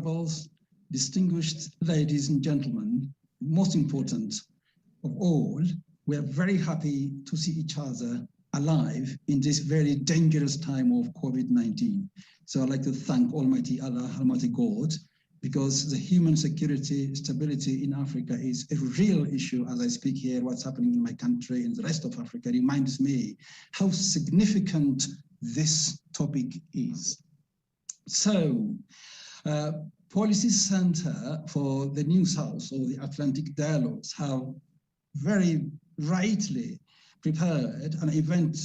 honorables, distinguished ladies and gentlemen, most important of all, we are very happy to see each other alive in this very dangerous time of COVID-19. So I'd like to thank Almighty Allah, Almighty God, because the human security, stability in Africa is a real issue. As I speak here, what's happening in my country and the rest of Africa reminds me how significant this topic is. So, Policy Center for the New South, or the Atlantic Dialogues, have very rightly prepared an event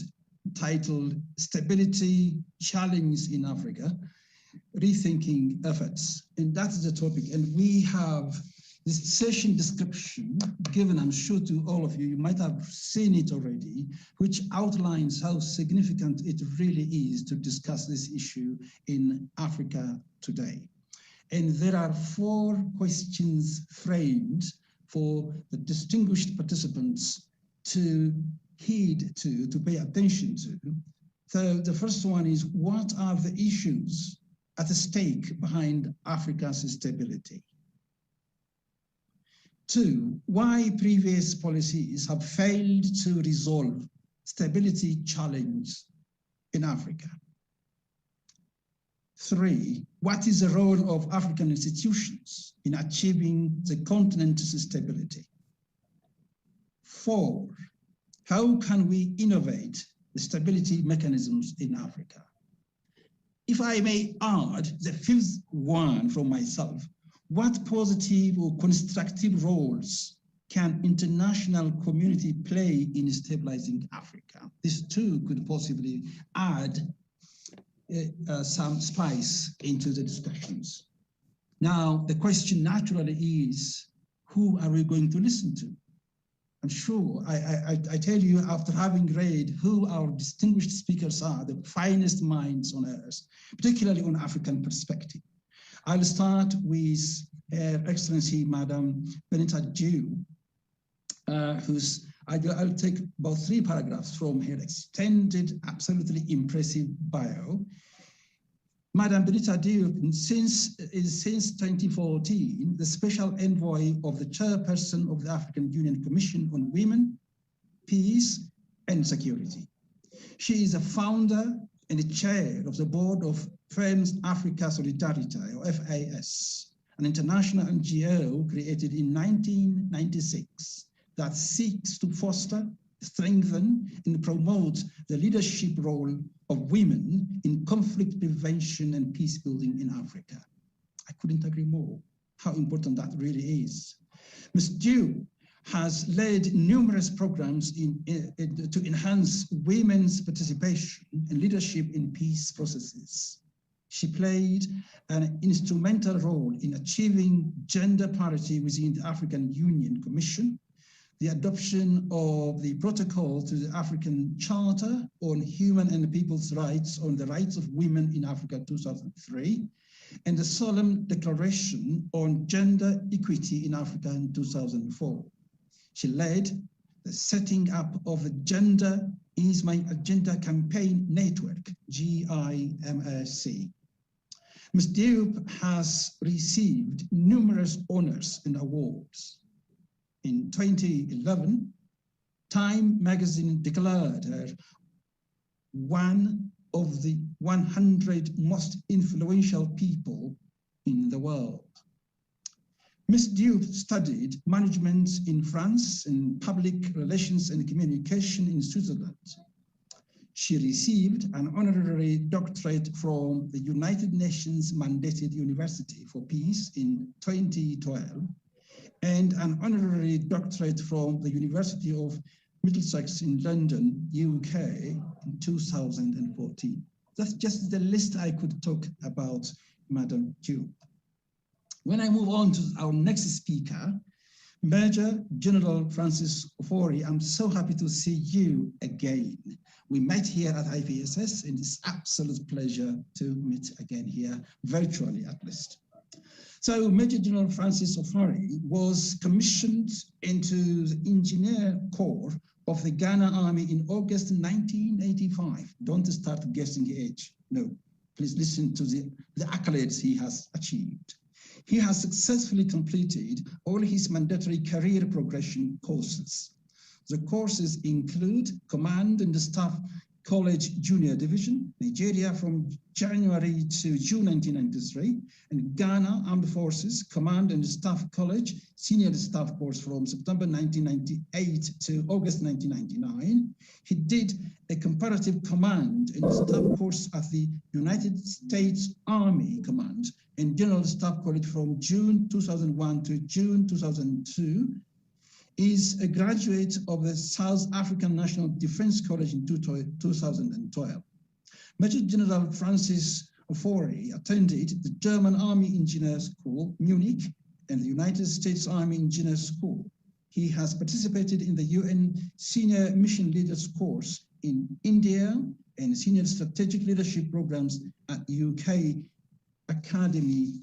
titled Stability Challenge in Africa, Rethinking Efforts. And that's the topic. And we have this session description given, I'm sure, to all of you. You might have seen it already, which outlines how significant it really is to discuss this issue in Africa today. And there are 4 questions framed for the distinguished participants to heed to pay attention to. So the first one is, what are the issues at stake behind Africa's stability? 2, why previous policies have failed to resolve stability challenge in Africa? 3, what is the role of African institutions in achieving the continent's stability? 4, how can we innovate the stability mechanisms in Africa? If I may add the 5th one from myself, what positive or constructive roles can international community play in stabilizing Africa? This too could possibly add some spice into the discussions. Now, the question naturally is, who are we going to listen to? I'm sure, I tell you, after having read who our distinguished speakers are, the finest minds on earth, particularly on African perspective. I'll start with Her Excellency, Madam Benita Diop, I'll take about 3 paragraphs from her extended, absolutely impressive bio. Madam Benita Diop, since 2014, the special envoy of the chairperson of the African Union Commission on Women, Peace and Security. She is a founder and the chair of the board of Firms Africa Solidarity, or FAS, an international NGO created in 1996 that seeks to foster, strengthen, and promote the leadership role of women in conflict prevention and peace building in Africa. I couldn't agree more how important that really is. Ms. Diop has led numerous programs to enhance women's participation and leadership in peace processes. She played an instrumental role in achieving gender parity within the African Union Commission, the adoption of the protocol to the African Charter on Human and People's Rights on the Rights of Women in Africa 2003, and the Solemn Declaration on Gender Equity in Africa in 2004. She led the setting up of the Gender Is My Agenda Campaign Network, GIMSC. Ms. Diop has received numerous honors and awards. In 2011, Time magazine declared her one of the 100 most influential people in the world. Ms. Diop studied management in France and public relations and communication in Switzerland. She received an honorary doctorate from the United Nations mandated University for Peace in 2012, and an honorary doctorate from the University of Middlesex in London, UK in 2014. That's just the list I could talk about Madam Diop. When I move on to our next speaker, Major General Francis Ofori, I'm so happy to see you again. We met here at IPSS, and it's absolute pleasure to meet again here, virtually at least. So Major General Francis Ofori was commissioned into the Engineer Corps of the Ghana Army in August 1985. Don't start guessing age. No, please listen to the accolades he has achieved. He has successfully completed all his mandatory career progression courses. The courses include Command and Staff College Junior Division, Nigeria from January to June 1993, and Ghana Armed Forces Command and Staff College Senior Staff course from September 1998 to August 1999. He did a comparative command and staff course at the United States Army Command and General Staff College from June 2001 to June 2002. Is a graduate of the South African National Defense College in 2012. Major General Francis Ofori attended the German Army Engineer School, Munich, and the United States Army Engineer School. He has participated in the UN Senior Mission Leaders course in India and Senior Strategic Leadership programs at UK Academy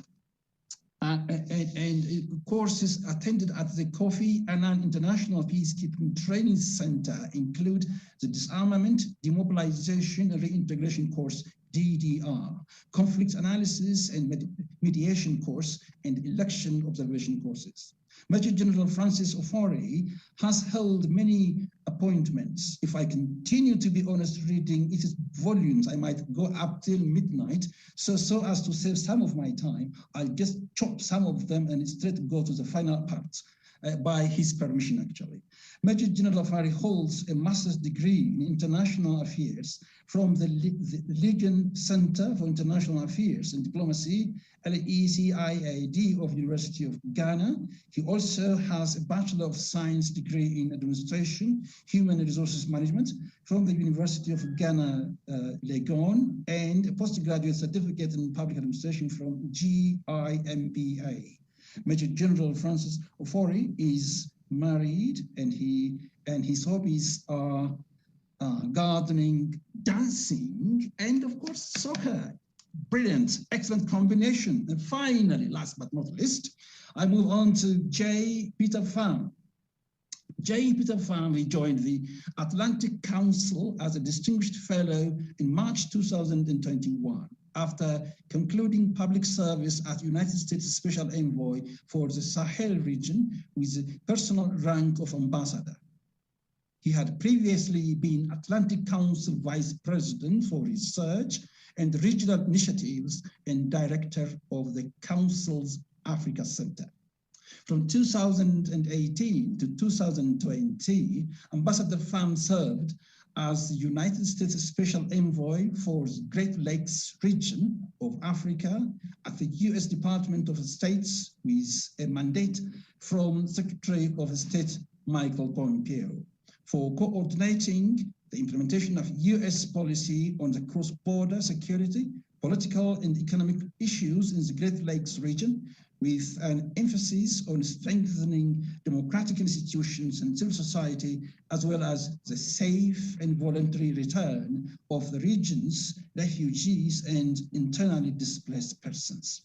and courses attended at the Kofi Annan International Peacekeeping Training Center include the Disarmament, Demobilization and Reintegration course, DDR, Conflict Analysis and Mediation course, and Election Observation courses. Major General Francis Ofori has held many appointments. If I continue to be honest reading its volumes, I might go up till midnight. So as to save some of my time, I'll just chop some of them and straight go to the final parts by his permission, actually. Major General Ofori holds a master's degree in international affairs from the Legion Center for International Affairs and Diplomacy, LECIAD of University of Ghana. He also has a Bachelor of Science degree in Administration, Human Resources Management from the University of Ghana, Legon, and a postgraduate certificate in Public Administration from GIMBA. Major General Francis Ofori is married, and his hobbies are gardening, dancing, and of course soccer. Brilliant, excellent combination. And finally, last but not least, I move on to J. Peter Pham. J. Peter Pham, he joined the Atlantic Council as a distinguished fellow in March 2021. After concluding public service as United States Special Envoy for the Sahel region with the personal rank of ambassador. He had previously been Atlantic Council Vice President for Research and Regional Initiatives and Director of the Council's Africa Center. From 2018 to 2020, Ambassador Pham served as the United States Special Envoy for the Great Lakes region of Africa at the US Department of State with a mandate from Secretary of State Michael Pompeo for coordinating the implementation of US policy on the cross-border security, political and economic issues in the Great Lakes region, with an emphasis on strengthening democratic institutions and civil society, as well as the safe and voluntary return of the region's refugees and internally displaced persons.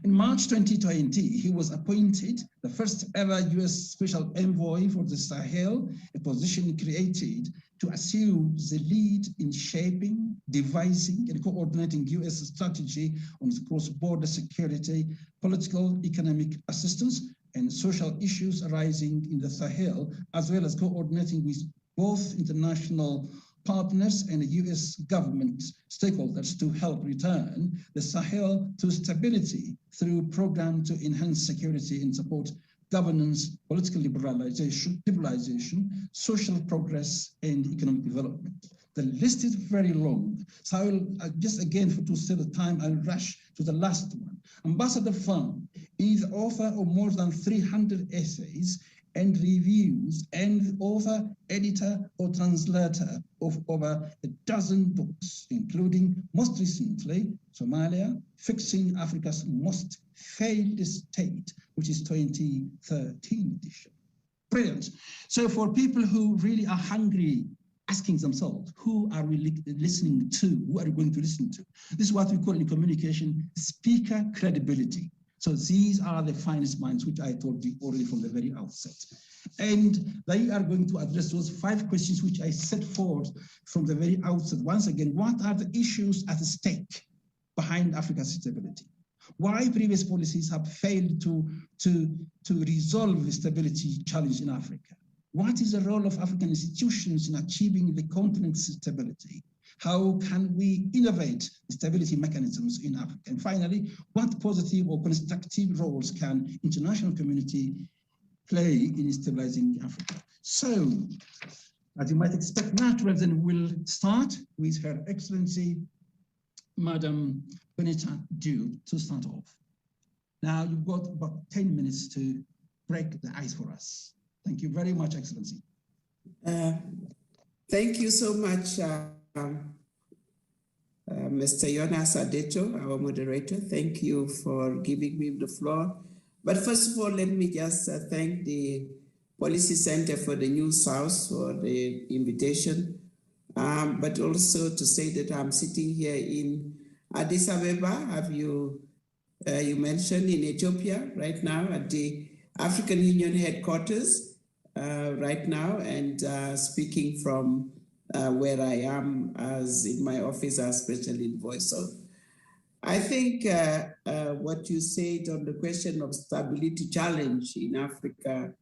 In March 2020, he was appointed the first ever US Special Envoy for the Sahel, a position created to assume the lead in shaping, devising, and coordinating US strategy on cross-border security, political, economic assistance, and social issues arising in the Sahel, as well as coordinating with both international partners and US government stakeholders to help return the Sahel to stability through program to enhance security and support governance, political liberalization, social progress, and economic development. The list is very long, so I will just again, to save the time, I'll rush to the last one. Ambassador Pham is the author of more than 300 essays and reviews, and author, editor, or translator of over a dozen books, including most recently, Somalia, Fixing Africa's Most Failed State, which is 2013 edition. Brilliant. So for people who really are hungry, asking themselves, who are we listening to? Who are we going to listen to? This is what we call in communication speaker credibility. So these are the finest minds, which I told you already from the very outset. And they are going to address those 5 questions which I set forth from the very outset. Once again, what are the issues at stake behind Africa's stability? Why previous policies have failed to resolve the stability challenge in Africa? What is the role of African institutions in achieving the continent's stability? How can we innovate stability mechanisms in Africa? And finally, what positive or constructive roles can international community play in stabilizing Africa? So, as you might expect, Nat Reverend will start with Her Excellency, Madam Benita Dew, to start off. Now, you've got about 10 minutes to break the ice for us. Thank you very much, Excellency. Thank you so much, Mr. Jonas Adeto, our moderator. Thank you for giving me the floor. But first of all, let me just thank the Policy Center for the New South for the invitation, but also to say that I'm sitting here in Addis Ababa, have you mentioned, in Ethiopia right now at the African Union headquarters right now, and speaking from where I am as in my office as special envoy. So I think what you said on the question of stability challenge in Africa,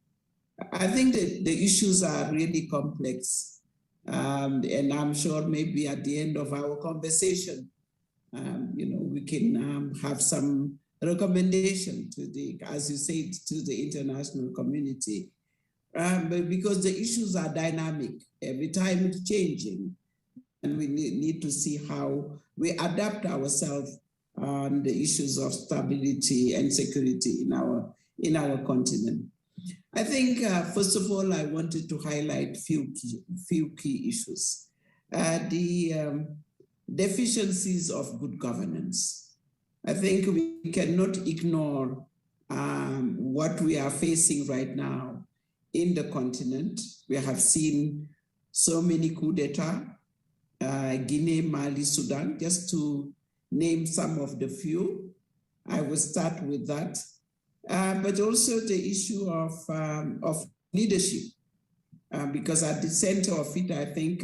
I think that the issues are really complex. And I'm sure maybe at the end of our conversation, we can have some recommendation to the, as you said, to the international community. But because the issues are dynamic, every time it's changing, and we need to see how we adapt ourselves on the issues of stability and security in our continent. I think, first of all, I wanted to highlight few key issues. The deficiencies of good governance. I think we cannot ignore what we are facing right now in the continent. We have seen so many coups d'etat, Guinea, Mali, Sudan, just to name some of the few. I will start with that. But also the issue of leadership, because at the center of it, I think,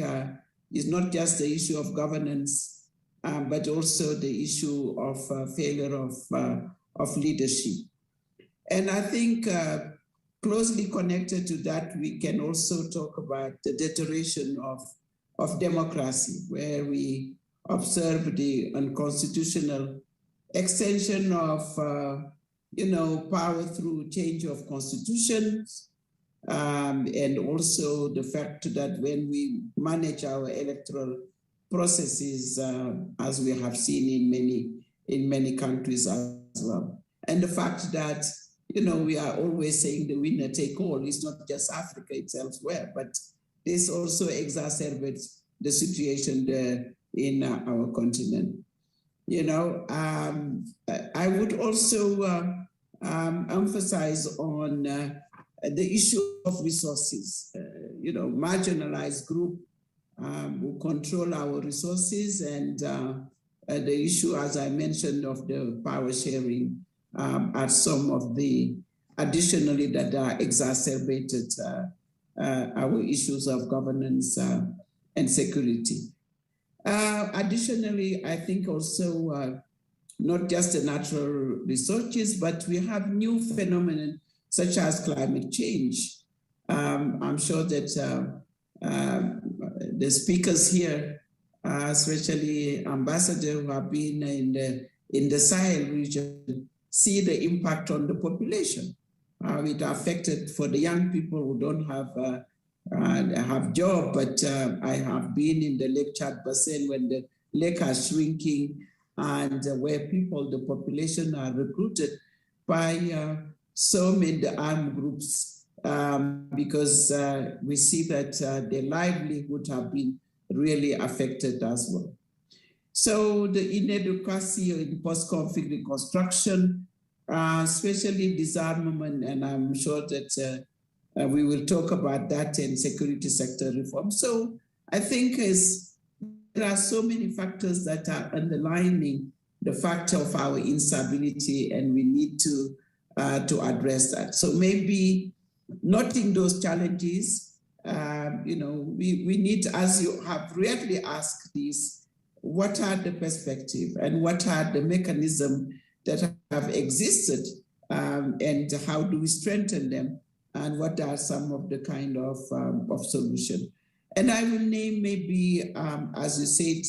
is not just the issue of governance, but also the issue of failure of leadership. And I think closely connected to that, we can also talk about the deterioration of democracy, where we observe the unconstitutional extension of power through change of constitutions, and also the fact that when we manage our electoral processes, as we have seen in many countries as well, and the fact that we are always saying the winner take all. It's not just Africa; it's elsewhere, but this also exacerbates the situation there in our continent. I would also emphasize on the issue of resources. Marginalized group who control our resources, and the issue, as I mentioned, of the power sharing are some of the additionally that are exacerbated our issues of governance and security. Additionally, I think also not just the natural resources, but we have new phenomena such as climate change. I'm sure that the speakers here, especially ambassadors who have been in the Sahel region, see the impact on the population. It affected for the young people who don't have job, but I have been in the Lake Chad Basin when the lake are shrinking, and where the population are recruited by some in the armed groups, because we see that their livelihood have been really affected as well. So the inadequacy in post-conflict reconstruction, especially disarmament, and I'm sure that we will talk about that in security sector reform. So I think there are so many factors that are underlining the factor of our instability, and we need to address that. So maybe noting those challenges, we need, as you have rightly asked this, what are the perspective and what are the mechanisms that have existed, and how do we strengthen them, and what are some of the kind of solution. And I will name maybe, as you said,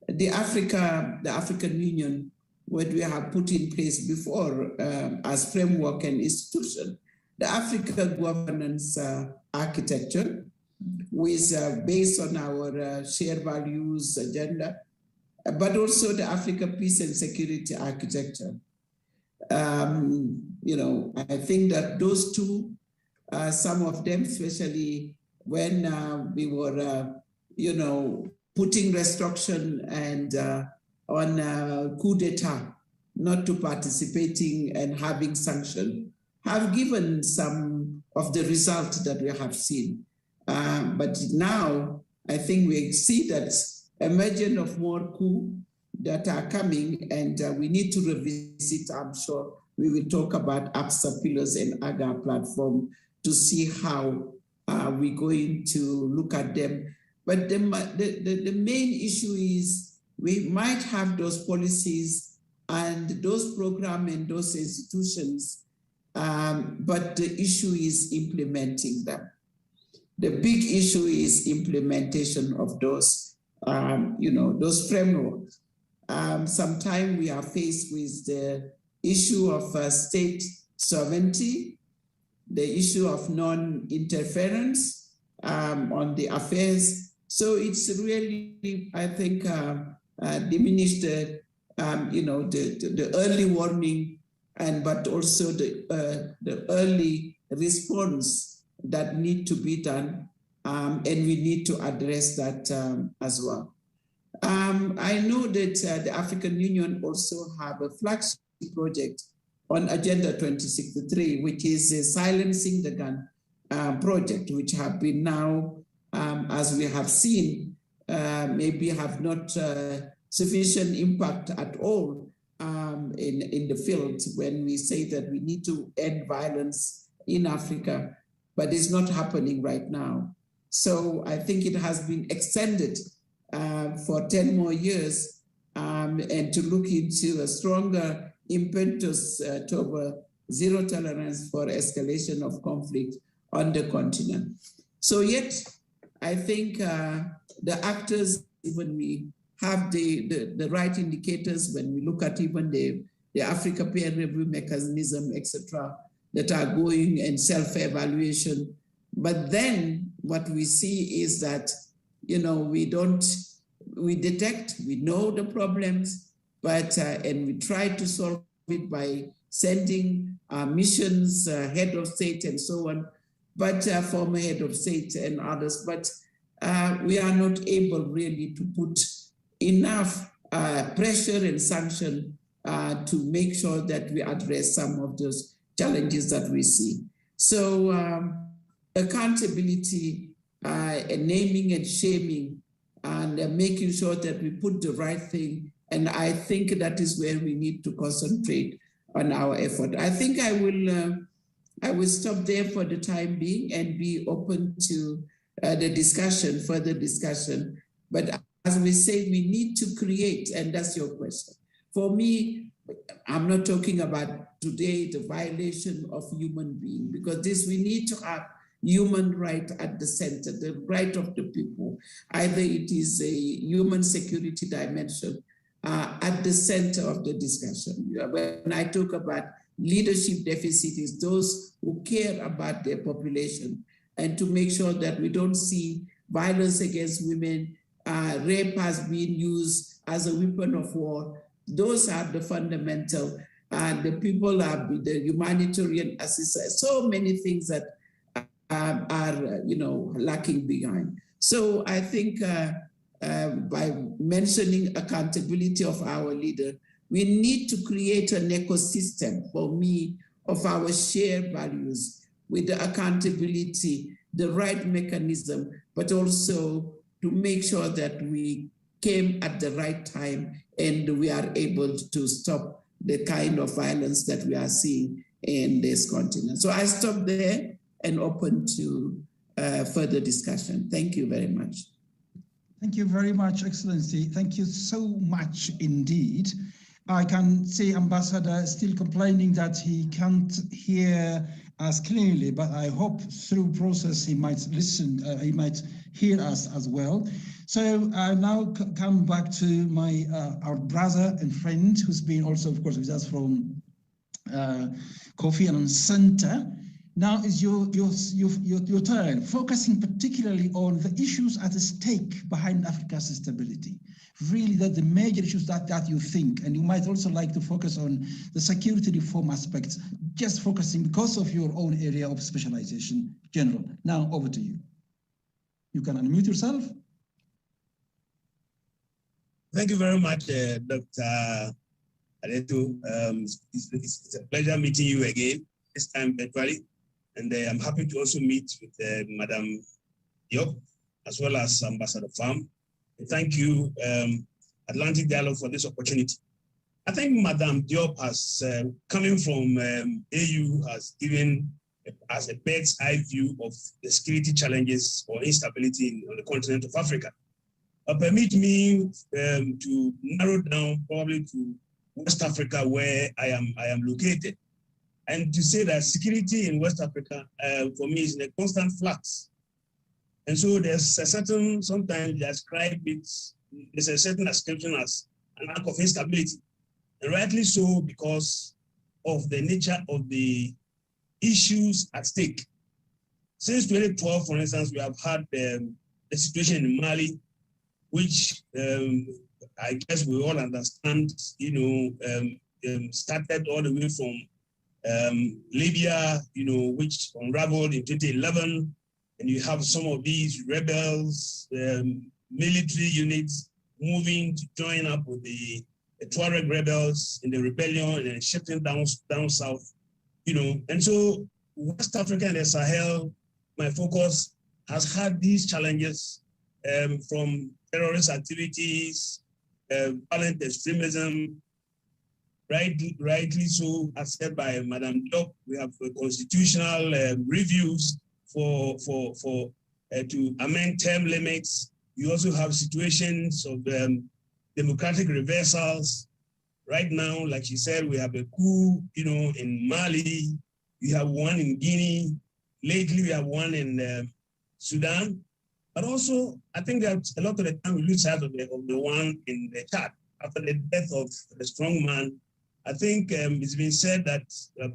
the African Union, what we have put in place before as framework and institution, the Africa governance architecture, which is based on our shared values agenda, but also the Africa peace and security architecture. I think that those two, some of them, especially when we were, putting restriction and on coup d'etat, not to participating and having sanction, have given some of the results that we have seen. But now, I think we see that emergence of more coup that are coming, and we need to revisit. I'm sure we will talk about APSA pillars and AGA platform to see how we're going to look at them. But the main issue is we might have those policies and those programs and those institutions, but the issue is implementing them. The big issue is implementation of those, those frameworks. Sometimes we are faced with the issue of state sovereignty, the issue of non-interference on the affairs. So it's really, I think, diminished the early warning, but also the early response that need to be done, and we need to address that as well. I know that the African Union also have a flagship project on Agenda 2063, which is a silencing the gun project, which have been now, as we have seen, maybe have not sufficient impact at all in the field when we say that we need to end violence in Africa, but it's not happening right now. So I think it has been extended for 10 more years, and to look into a stronger impetus toward zero tolerance for escalation of conflict on the continent. So yet, I think the actors, when we have the right indicators, when we look at even the Africa peer review mechanism, etc., that are going and self-evaluation. But then what we see is that, we detect, we know the problems, but, and we try to solve it by sending missions, head of state and so on, but former head of state and others, but we are not able really to put enough pressure and sanction to make sure that we address some of those challenges that we see. So accountability, naming and shaming, and making sure that we put the right thing. And I think that is where we need to concentrate on our effort. I think I will stop there for the time being and be open to the discussion, further discussion. But as we say, we need to create, and that's your question. For me, I'm not talking about today the violation of human being, because this we need to have human right at the center, the right of the people. Either it is a human security dimension at the center of the discussion. When I talk about leadership deficiencies, those who care about their population, and to make sure that we don't see violence against women, rape has been used as a weapon of war. Those are the fundamental, the people are the humanitarian assistance, so many things that are lacking behind. So I think by mentioning accountability of our leader, we need to create an ecosystem, for me, of our shared values with the accountability, the right mechanism, but also to make sure that we came at the right time and we are able to stop the kind of violence that we are seeing in this continent. So I stop there and open to further discussion. Thank you very much. Thank you very much, Excellency. Thank you so much indeed. I can see Ambassador still complaining that he can't hear us clearly, but I hope through process he might listen, he might hear us as well. So I now come back to my our brother and friend who's been also, of course, with us from Kofi Annan Center. Now is your turn, focusing particularly on the issues at stake behind Africa's stability. Really, the major issues that you think, and you might also like to focus on the security reform aspects, just focusing because of your own area of specialization, General. Now, over to you. You can unmute yourself. Thank you very much, Dr. Adeto. It's a pleasure meeting you again, this time virtually. And I'm happy to also meet with Madam Diop, as well as Ambassador Pham. Thank you, Atlantic Dialogue, for this opportunity. I think Madam Diop has, coming from AU, has given us a bird's eye view of the security challenges or instability on the continent of Africa. Permit me to narrow down probably to West Africa, where I am located. And to say that security in West Africa, for me, is in a constant flux. And so there's a certain, sometimes they ascribe it, there's a certain ascription as an act of instability. And rightly so, because of the nature of the issues at stake. Since 2012, for instance, we have had the situation in Mali, which I guess we all understand, started all the way from Libya, which unraveled in 2011, and you have some of these rebels, military units moving to join up with the Tuareg rebels in the rebellion and then shifting down south, And so West Africa and the Sahel, my focus has had these challenges from terrorist activities, violent extremism. Rightly so, as said by Madam Diop, we have constitutional reviews to amend term limits. You also have situations of democratic reversals. Right now, like she said, we have a coup, in Mali. We have one in Guinea. Lately, we have one in Sudan. But also, I think that a lot of the time we lose sight of the one in the Chad after the death of the strong man. I think it's been said that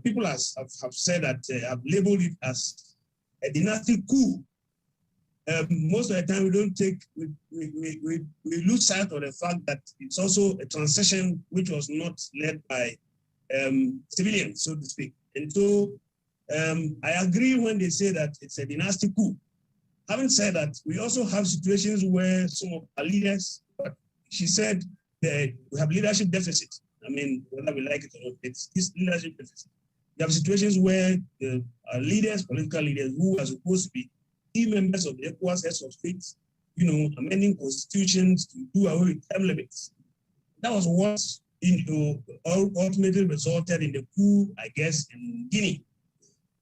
people have said that have labeled it as a dynastic coup. Most of the time, we lose sight of the fact that it's also a transition which was not led by civilians, so to speak. And so I agree when they say that it's a dynastic coup. Having said that, we also have situations where some of our leaders, but she said that we have leadership deficit. I mean, whether we like it or not, it's this leadership deficit. We have situations where our leaders, political leaders, who are supposed to be key members of the ECOWAS heads of states, amending constitutions to do away with term limits. That was what ultimately resulted in the coup, I guess, in Guinea.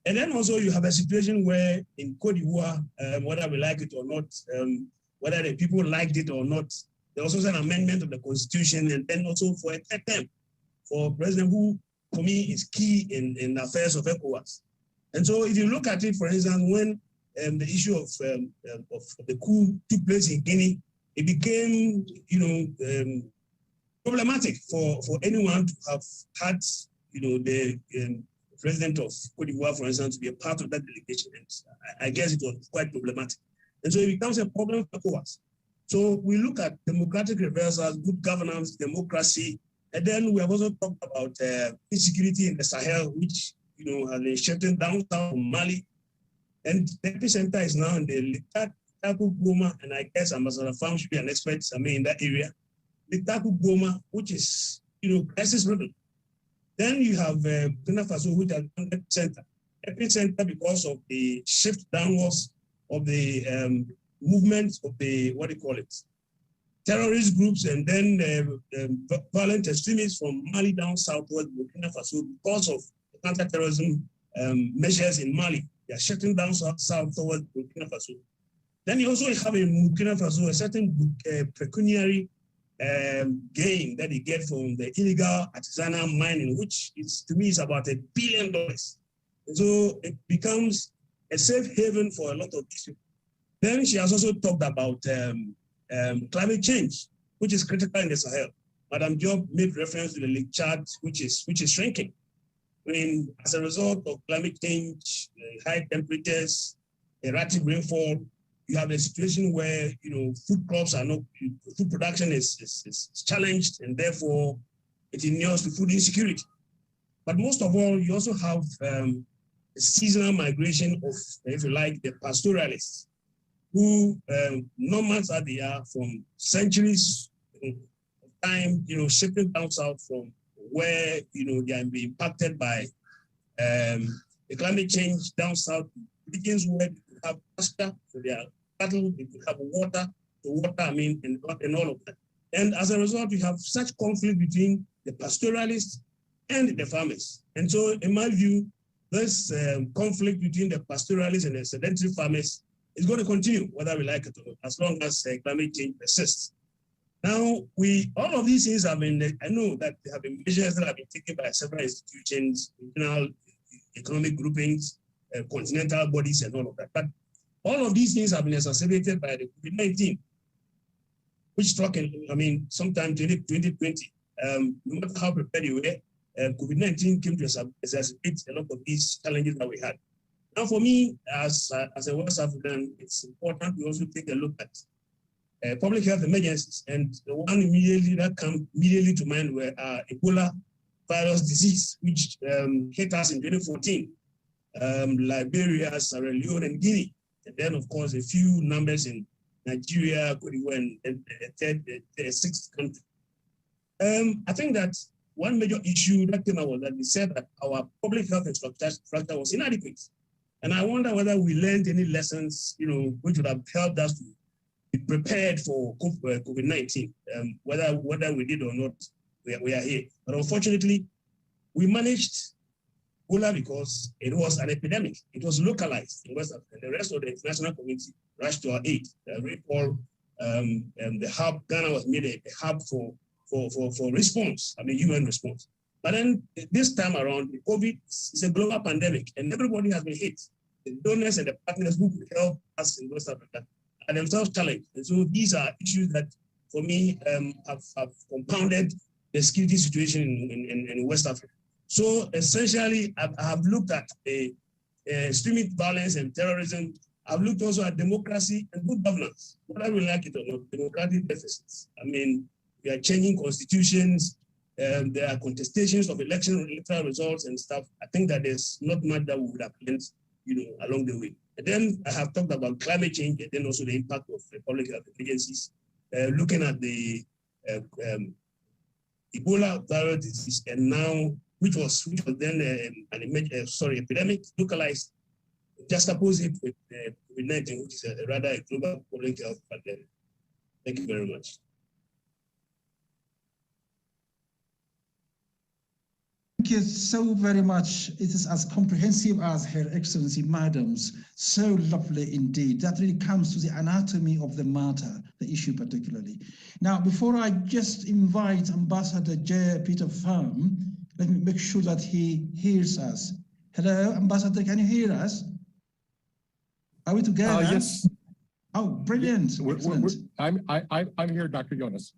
And then also you have a situation where in Cote d'Ivoire, whether we like it or not, whether the people liked it or not, there was also an amendment of the constitution, and then also for a third term for a president who, for me, is key in the affairs of ECOWAS. And so if you look at it, for instance, when the issue of the coup took place in Guinea, it became, problematic for anyone to have had, the president of Cote d'Ivoire, for instance, to be a part of that delegation. And I guess it was quite problematic. And so it becomes a problem for ECOWAS. So we look at democratic reversals, good governance, democracy, and then we have also talked about insecurity in the Sahel, which has been shifting down south from Mali. And the epicenter is now in the Litaku Goma, and I guess Ambassador Pham should be an expert, in that area. Litaku Goma, which is, crisis ridden. Then you have Burkina Faso, which has been epicenter because of the shift downwards of the movement of the, terrorist groups, and then violent extremists from Mali down southward Burkina Faso because of counter-terrorism measures in Mali. They are shifting down south towards Burkina Faso. Then you also have in Burkina Faso a certain pecuniary gain that they get from the illegal artisanal mining, which is, to me, is about $1 billion. And so it becomes a safe haven for a lot of these people. Then she has also talked about climate change, which is critical in the Sahel. Madam Job made reference to the lake Chad, which is shrinking. I mean, as a result of climate change, high temperatures, erratic rainfall, you have a situation where food crops are not, food production is challenged, and therefore it inures to food insecurity. But most of all, you also have a seasonal migration of, if you like, the pastoralists, who nomads as they are from centuries of time, shipping down south from where they are being impacted by the climate change down south regions where they have pasture, so they are cattle, they could have water, and all of that. And as a result, you have such conflict between the pastoralists and the farmers. And so, in my view, this conflict between the pastoralists and the sedentary farmers is going to continue, whether we like it or not, as long as climate change persists. Now, all of these things have been, I know that there have been measures that have been taken by several institutions, regional economic groupings, continental bodies, and all of that. But all of these things have been exacerbated by the COVID-19, which struck in, sometime 2020. No matter how prepared you were, COVID-19 came to exacerbate a lot of these challenges that we had. Now, for me, as a West African, it's important we also take a look at public health emergencies. And the one immediately that came immediately to mind were Ebola virus disease, which hit us in 2014, Liberia, Sierra Leone, and Guinea. And then, of course, a few numbers in Nigeria, Cote d'Ivoire, and the sixth country. I think that one major issue that came out was that we said that our public health infrastructure was inadequate. And I wonder whether we learned any lessons, which would have helped us to be prepared for COVID-19, whether we did or not, we are here. But unfortunately, we managed Ebola because it was an epidemic. It was localized in West Africa. And the rest of the international community rushed to our aid. The hub, Ghana was made a hub for response, UN response. But then this time around, COVID is a global pandemic, and everybody has been hit. The donors and the partners who could help us in West Africa are themselves challenged. And so these are issues that, for me, have compounded the security situation in West Africa. So essentially, I have looked at extreme violence and terrorism. I've looked also at democracy and good governance, whether we like it or not, democratic deficits. We are changing constitutions. There are contestations of electoral results and stuff. I think that there's not much that we would have learned, along the way. And then I have talked about climate change and then also the impact of public health agencies, looking at the Ebola virus disease, and now which was then an epidemic, localized, juxtaposed it with COVID-19, which is a rather global public health pandemic. Thank you very much. Thank you so very much. It is as comprehensive as Her Excellency Madam's. So lovely indeed. That really comes to the anatomy of the matter, the issue particularly. Now, before I just invite Ambassador J. Peter Pham, let me make sure that he hears us. Hello, Ambassador, can you hear us? Are we together? Yes. Oh, brilliant. Excellent. I'm here, Dr. Jonas.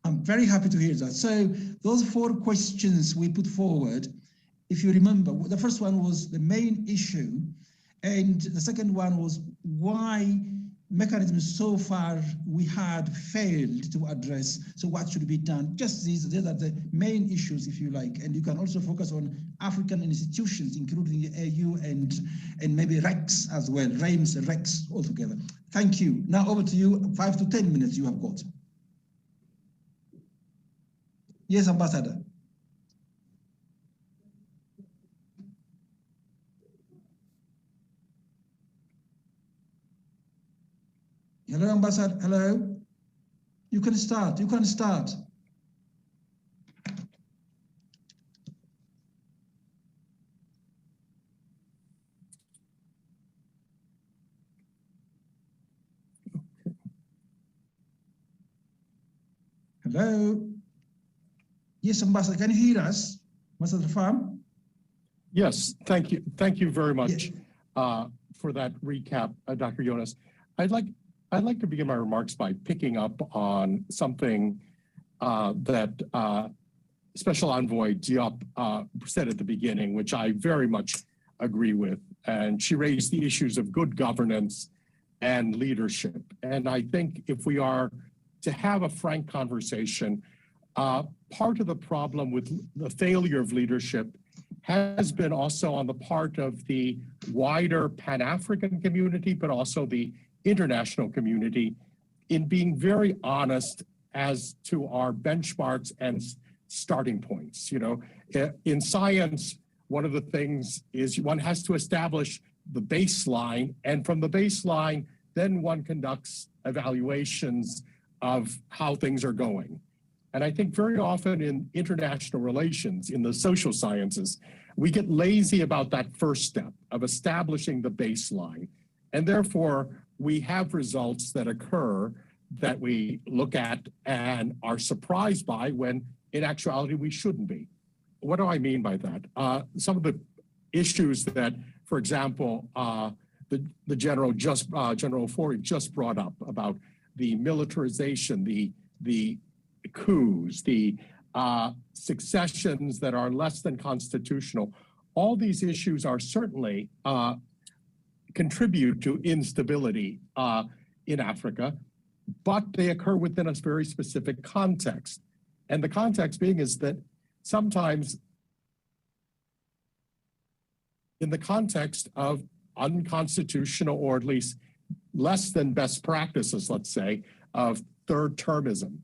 I'm very happy to hear that. So those 4 questions we put forward, if you remember, the first one was the main issue, and the second one was why mechanisms so far we had failed to address. So what should be done? Just these are the main issues, if you like. And you can also focus on African institutions, including the AU and maybe REX as well, RAIMS and REX altogether. Thank you. Now over to you, 5 to 10 minutes you have got. Yes, Ambassador. Hello, Ambassador. Hello. You can start. You can start. Hello? Yes, Ambassador, can you hear us? Ambassador Farm? Yes, thank you. Thank you very much for that recap, Dr. Jonas. I'd like to begin my remarks by picking up on something that Special Envoy Diop said at the beginning, which I very much agree with. And she raised the issues of good governance and leadership. And I think if we are to have a frank conversation, part of the problem with the failure of leadership has been also on the part of the wider Pan-African community, but also the international community in being very honest as to our benchmarks and starting points. You know, in science, one of the things is one has to establish the baseline, and from the baseline, then one conducts evaluations of how things are going. And I think very often in international relations, in the social sciences, we get lazy about that first step of establishing the baseline. And therefore, we have results that occur that we look at and are surprised by when in actuality we shouldn't be. What do I mean by that? Some of the issues that, for example, the General Ofori just brought up about the militarization, the coups, the successions that are less than constitutional, all these issues are certainly contribute to instability in Africa, but they occur within a very specific context. And the context being is that sometimes in the context of unconstitutional, or at least less than best practices, let's say, of third termism,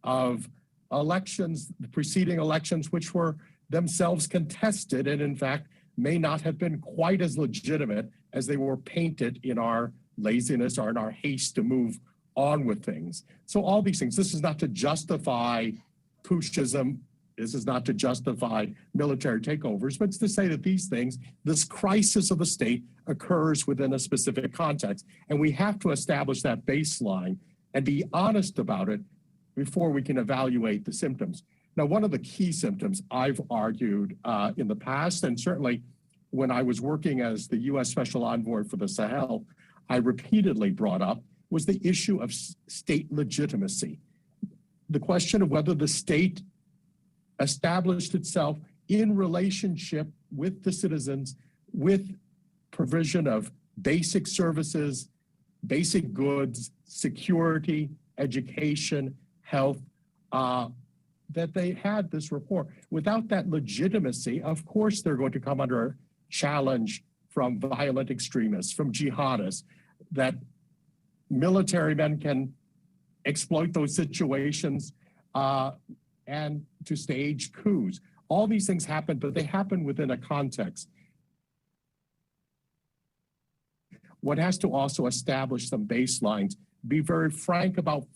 of elections, the preceding elections, which were themselves contested and in fact may not have been quite as legitimate as they were painted in our laziness or in our haste to move on with things. So all these things, this is not to justify putschism, this is not to justify military takeovers, but it's to say that these things, this crisis of the state occurs within a specific context. And we have to establish that baseline and be honest about it before we can evaluate the symptoms. Now, one of the key symptoms I've argued in the past, and certainly when I was working as the U.S. Special Envoy for the Sahel, I repeatedly brought up, was the issue of state legitimacy. The question of whether the state established itself in relationship with the citizens, with provision of basic services, basic goods, security, education, health, that they had this rapport. Without that legitimacy, of course, they're going to come under challenge from violent extremists, from jihadists, that military men can exploit those situations and to stage coups. All these things happen, but they happen within a context. One has to also establish some baselines, be very frank about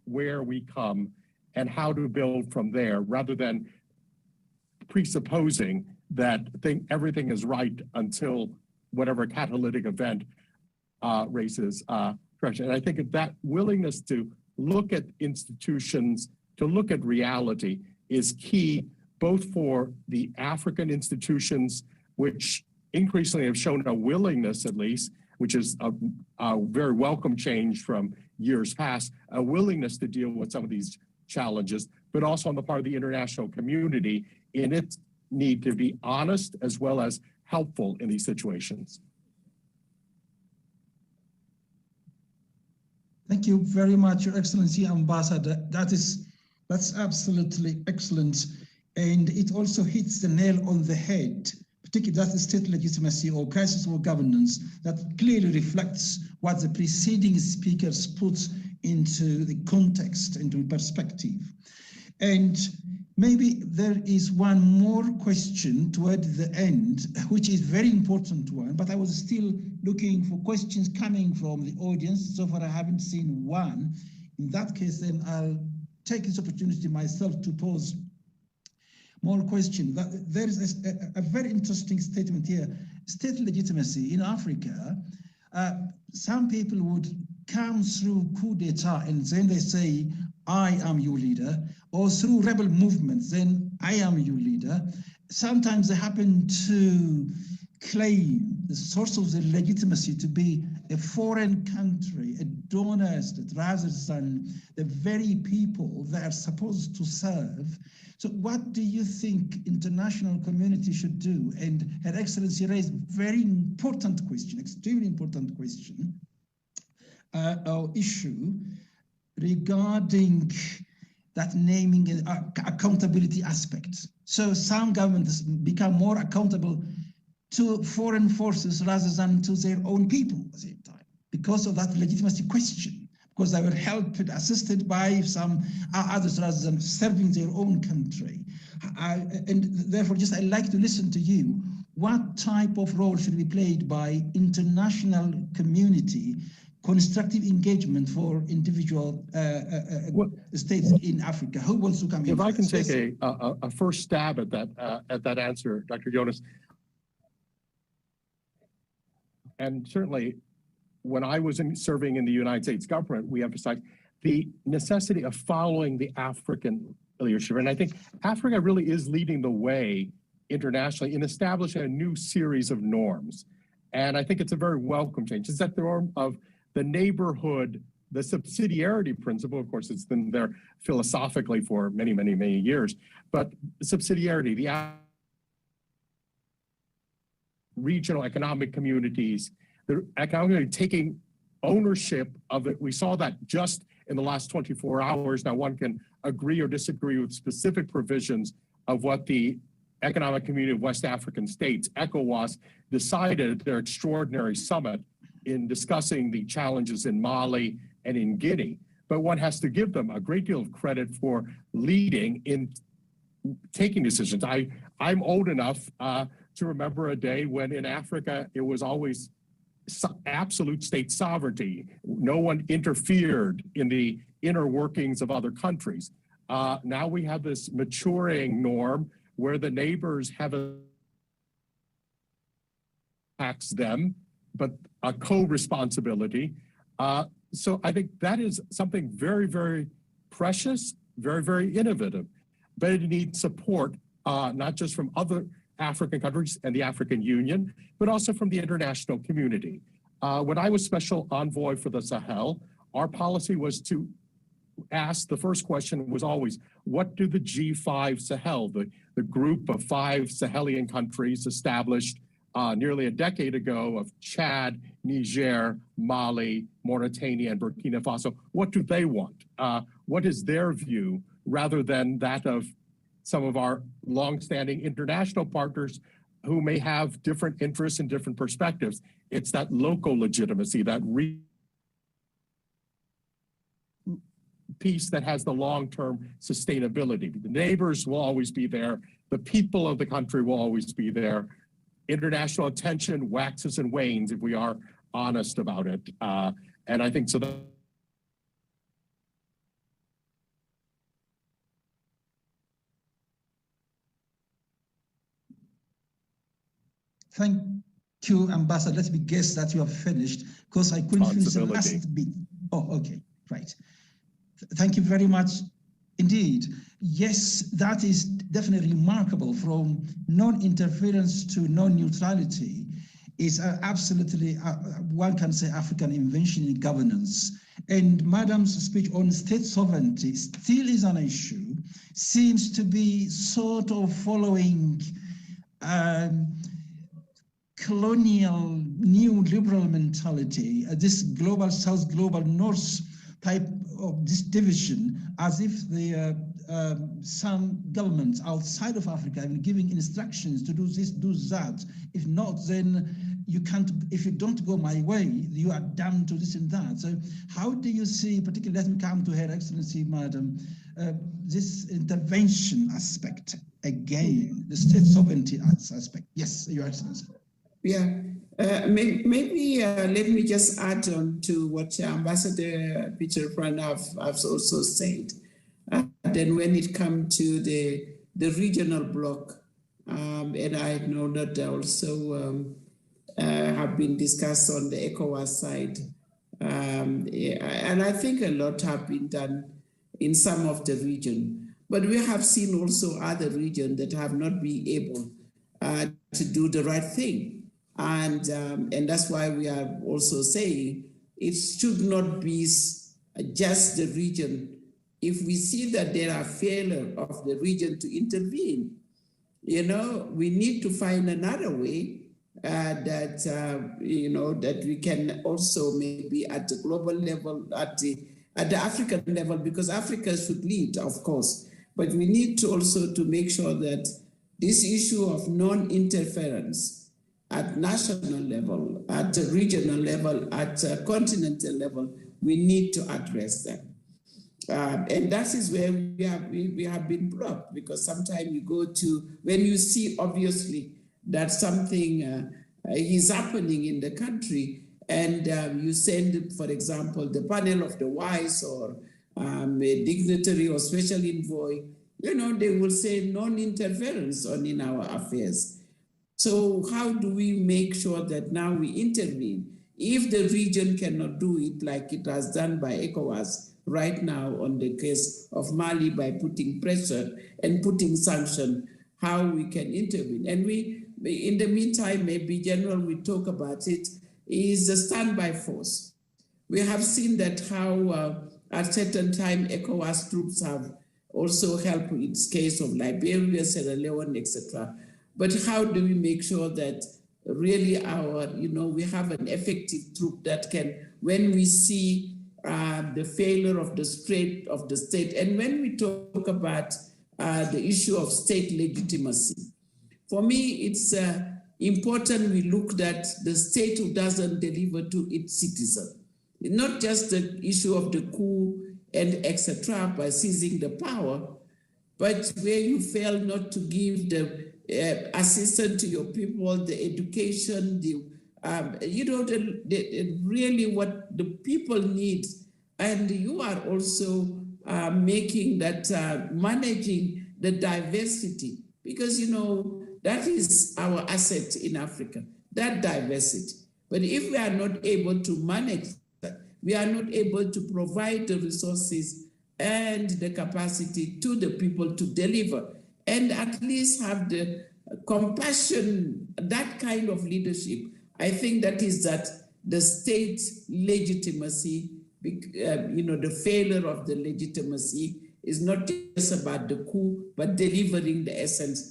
where we come and how to build from there, rather than presupposing that everything is right until whatever catalytic event raises pressure. And I think that willingness to look at institutions, to look at reality is key, both for the African institutions, which increasingly have shown a willingness, at least, which is a very welcome change from years past, a willingness to deal with some of these challenges, but also on the part of the international community in its need to be honest as well as helpful in these situations. Thank you very much, Your Excellency, Ambassador. That's absolutely excellent. And it also hits the nail on the head, particularly that's the state legitimacy or crisis of governance that clearly reflects what the preceding speakers put into the context, into perspective. And maybe there is one more question toward the end, which is very important one, but I was still looking for questions coming from the audience. So far, I haven't seen one. In that case, then I'll take this opportunity myself to pose more questions. There is a very interesting statement here. State legitimacy in Africa, some people would come through coup d'etat and then they say, I am your leader, or through rebel movements, then I am your leader. Sometimes they happen to claim the source of the legitimacy to be a foreign country, a donor state, rather than the very people they are supposed to serve. So what do you think international community should do? And Her Excellency raised a very important question, extremely important question, or issue regarding that naming and accountability aspect. So some governments become more accountable to foreign forces rather than to their own people at the same time, because of that legitimacy question, because they were helped, assisted by some others rather than serving their own country. And therefore, just I'd like to listen to you. What type of role should be played by international community, constructive engagement for individual states in Africa? Who wants to come in? If I can take a first stab at that answer, Dr. Jonas. And certainly, when I was serving in the United States government, we emphasized the necessity of following the African leadership. And I think Africa really is leading the way internationally in establishing a new series of norms. And I think it's a very welcome change. It's that the norm of the neighborhood, the subsidiarity principle. Of course, it's been there philosophically for many, many, many years. But subsidiarity, the regional economic communities, the economic community taking ownership of it. We saw that just in the last 24 hours. Now, one can agree or disagree with specific provisions of what the Economic Community of West African States, ECOWAS, decided at their extraordinary summit in discussing the challenges in Mali and in Guinea. But one has to give them a great deal of credit for leading in taking decisions. I'm old enough to remember a day when in Africa, it was always absolute state sovereignty. No one interfered in the inner workings of other countries. Now we have this maturing norm where the neighbors have tax them, but a co-responsibility. So I think that is something very, very precious, very, very innovative, but it needs support, not just from other African countries and the African Union, but also from the international community. When I was special envoy for the Sahel, our policy was to ask, the first question was always, what do the G5 Sahel, the group of 5 Sahelian countries established nearly a decade ago of Chad, Niger, Mali, Mauritania, and Burkina Faso, what do they want? What is their view rather than that of some of our longstanding international partners who may have different interests and different perspectives? It's that local legitimacy, that piece that has the long-term sustainability. The neighbors will always be there. The people of the country will always be there. International attention waxes and wanes if we are honest about it. And I think so that Thank you, Ambassador. Let me guess that you have finished, because I couldn't finish the last bit. Oh, okay, right. Thank you very much indeed. Yes, that is definitely remarkable. From non-interference to non-neutrality is absolutely, one can say, African invention in governance. And Madam's speech on state sovereignty still is an issue, seems to be sort of following colonial neoliberal mentality, this global south, global north type of this division, as if some governments outside of Africa have been giving instructions to do this, do that. If not, then you can't, if you don't go my way, you are damned to this and that. So how do you see, particularly, let me come to Her Excellency, Madam, this intervention aspect again, the state sovereignty aspect? Yes, Your Excellency. Yeah, maybe let me just add on to what Ambassador Peter Pranav has also said. Then when it comes to the regional bloc, and I know that also have been discussed on the ECOWAS side, and I think a lot have been done in some of the region. But we have seen also other regions that have not been able to do the right thing. And that's why we are also saying it should not be just the region. If we see that there are failure of the region to intervene, we need to find another way that we can also maybe at the global level, at the African level, because Africa should lead, of course. But we need to also to make sure that this issue of non-interference at national level, at regional level, at continental level, we need to address them. And that is where we have been blocked, because sometimes you go to, when you see obviously that something is happening in the country, and you send, for example, the panel of the wise or a dignitary or special envoy, they will say non-interference in our affairs. So how do we make sure that now we intervene? If the region cannot do it like it has done by ECOWAS right now on the case of Mali by putting pressure and putting sanction, how we can intervene. And we, in the meantime, maybe General will talk about it, is the standby force. We have seen that how at certain time ECOWAS troops have also helped in its case of Liberia, Sierra Leone, etc. But how do we make sure that really we have an effective troop that can, when we see the failure of the state, and when we talk about the issue of state legitimacy, for me, it's important we look at the state who doesn't deliver to its citizen. Not just the issue of the coup and etc. by seizing the power, but where you fail not to give the assistance to your people, the education, really what the people need. And you are also making that, managing the diversity, because, that is our asset in Africa, that diversity. But if we are not able to manage that, we are not able to provide the resources and the capacity to the people to deliver, and at least have the compassion, that kind of leadership. I think that is that the state legitimacy, the failure of the legitimacy is not just about the coup, but delivering the essence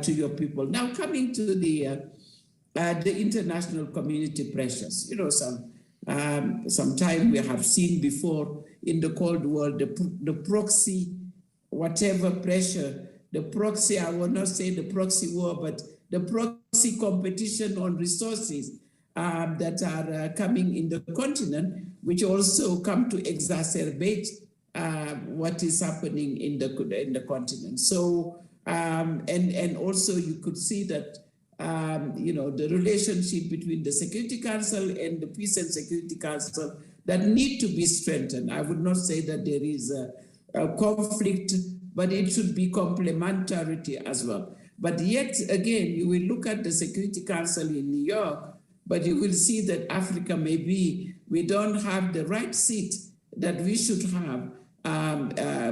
to your people. Now, coming to the international community pressures, sometime we have seen before in the Cold War, the proxy, whatever pressure, the proxy, I will not say the proxy war, but the proxy competition on resources that are coming in the continent, which also come to exacerbate what is happening in the continent. So, and also you could see that, the relationship between the Security Council and the Peace and Security Council that need to be strengthened. I would not say that there is a conflict, but it should be complementarity as well. But yet again, you will look at the Security Council in New York, but you will see that Africa, maybe we don't have the right seat that we should have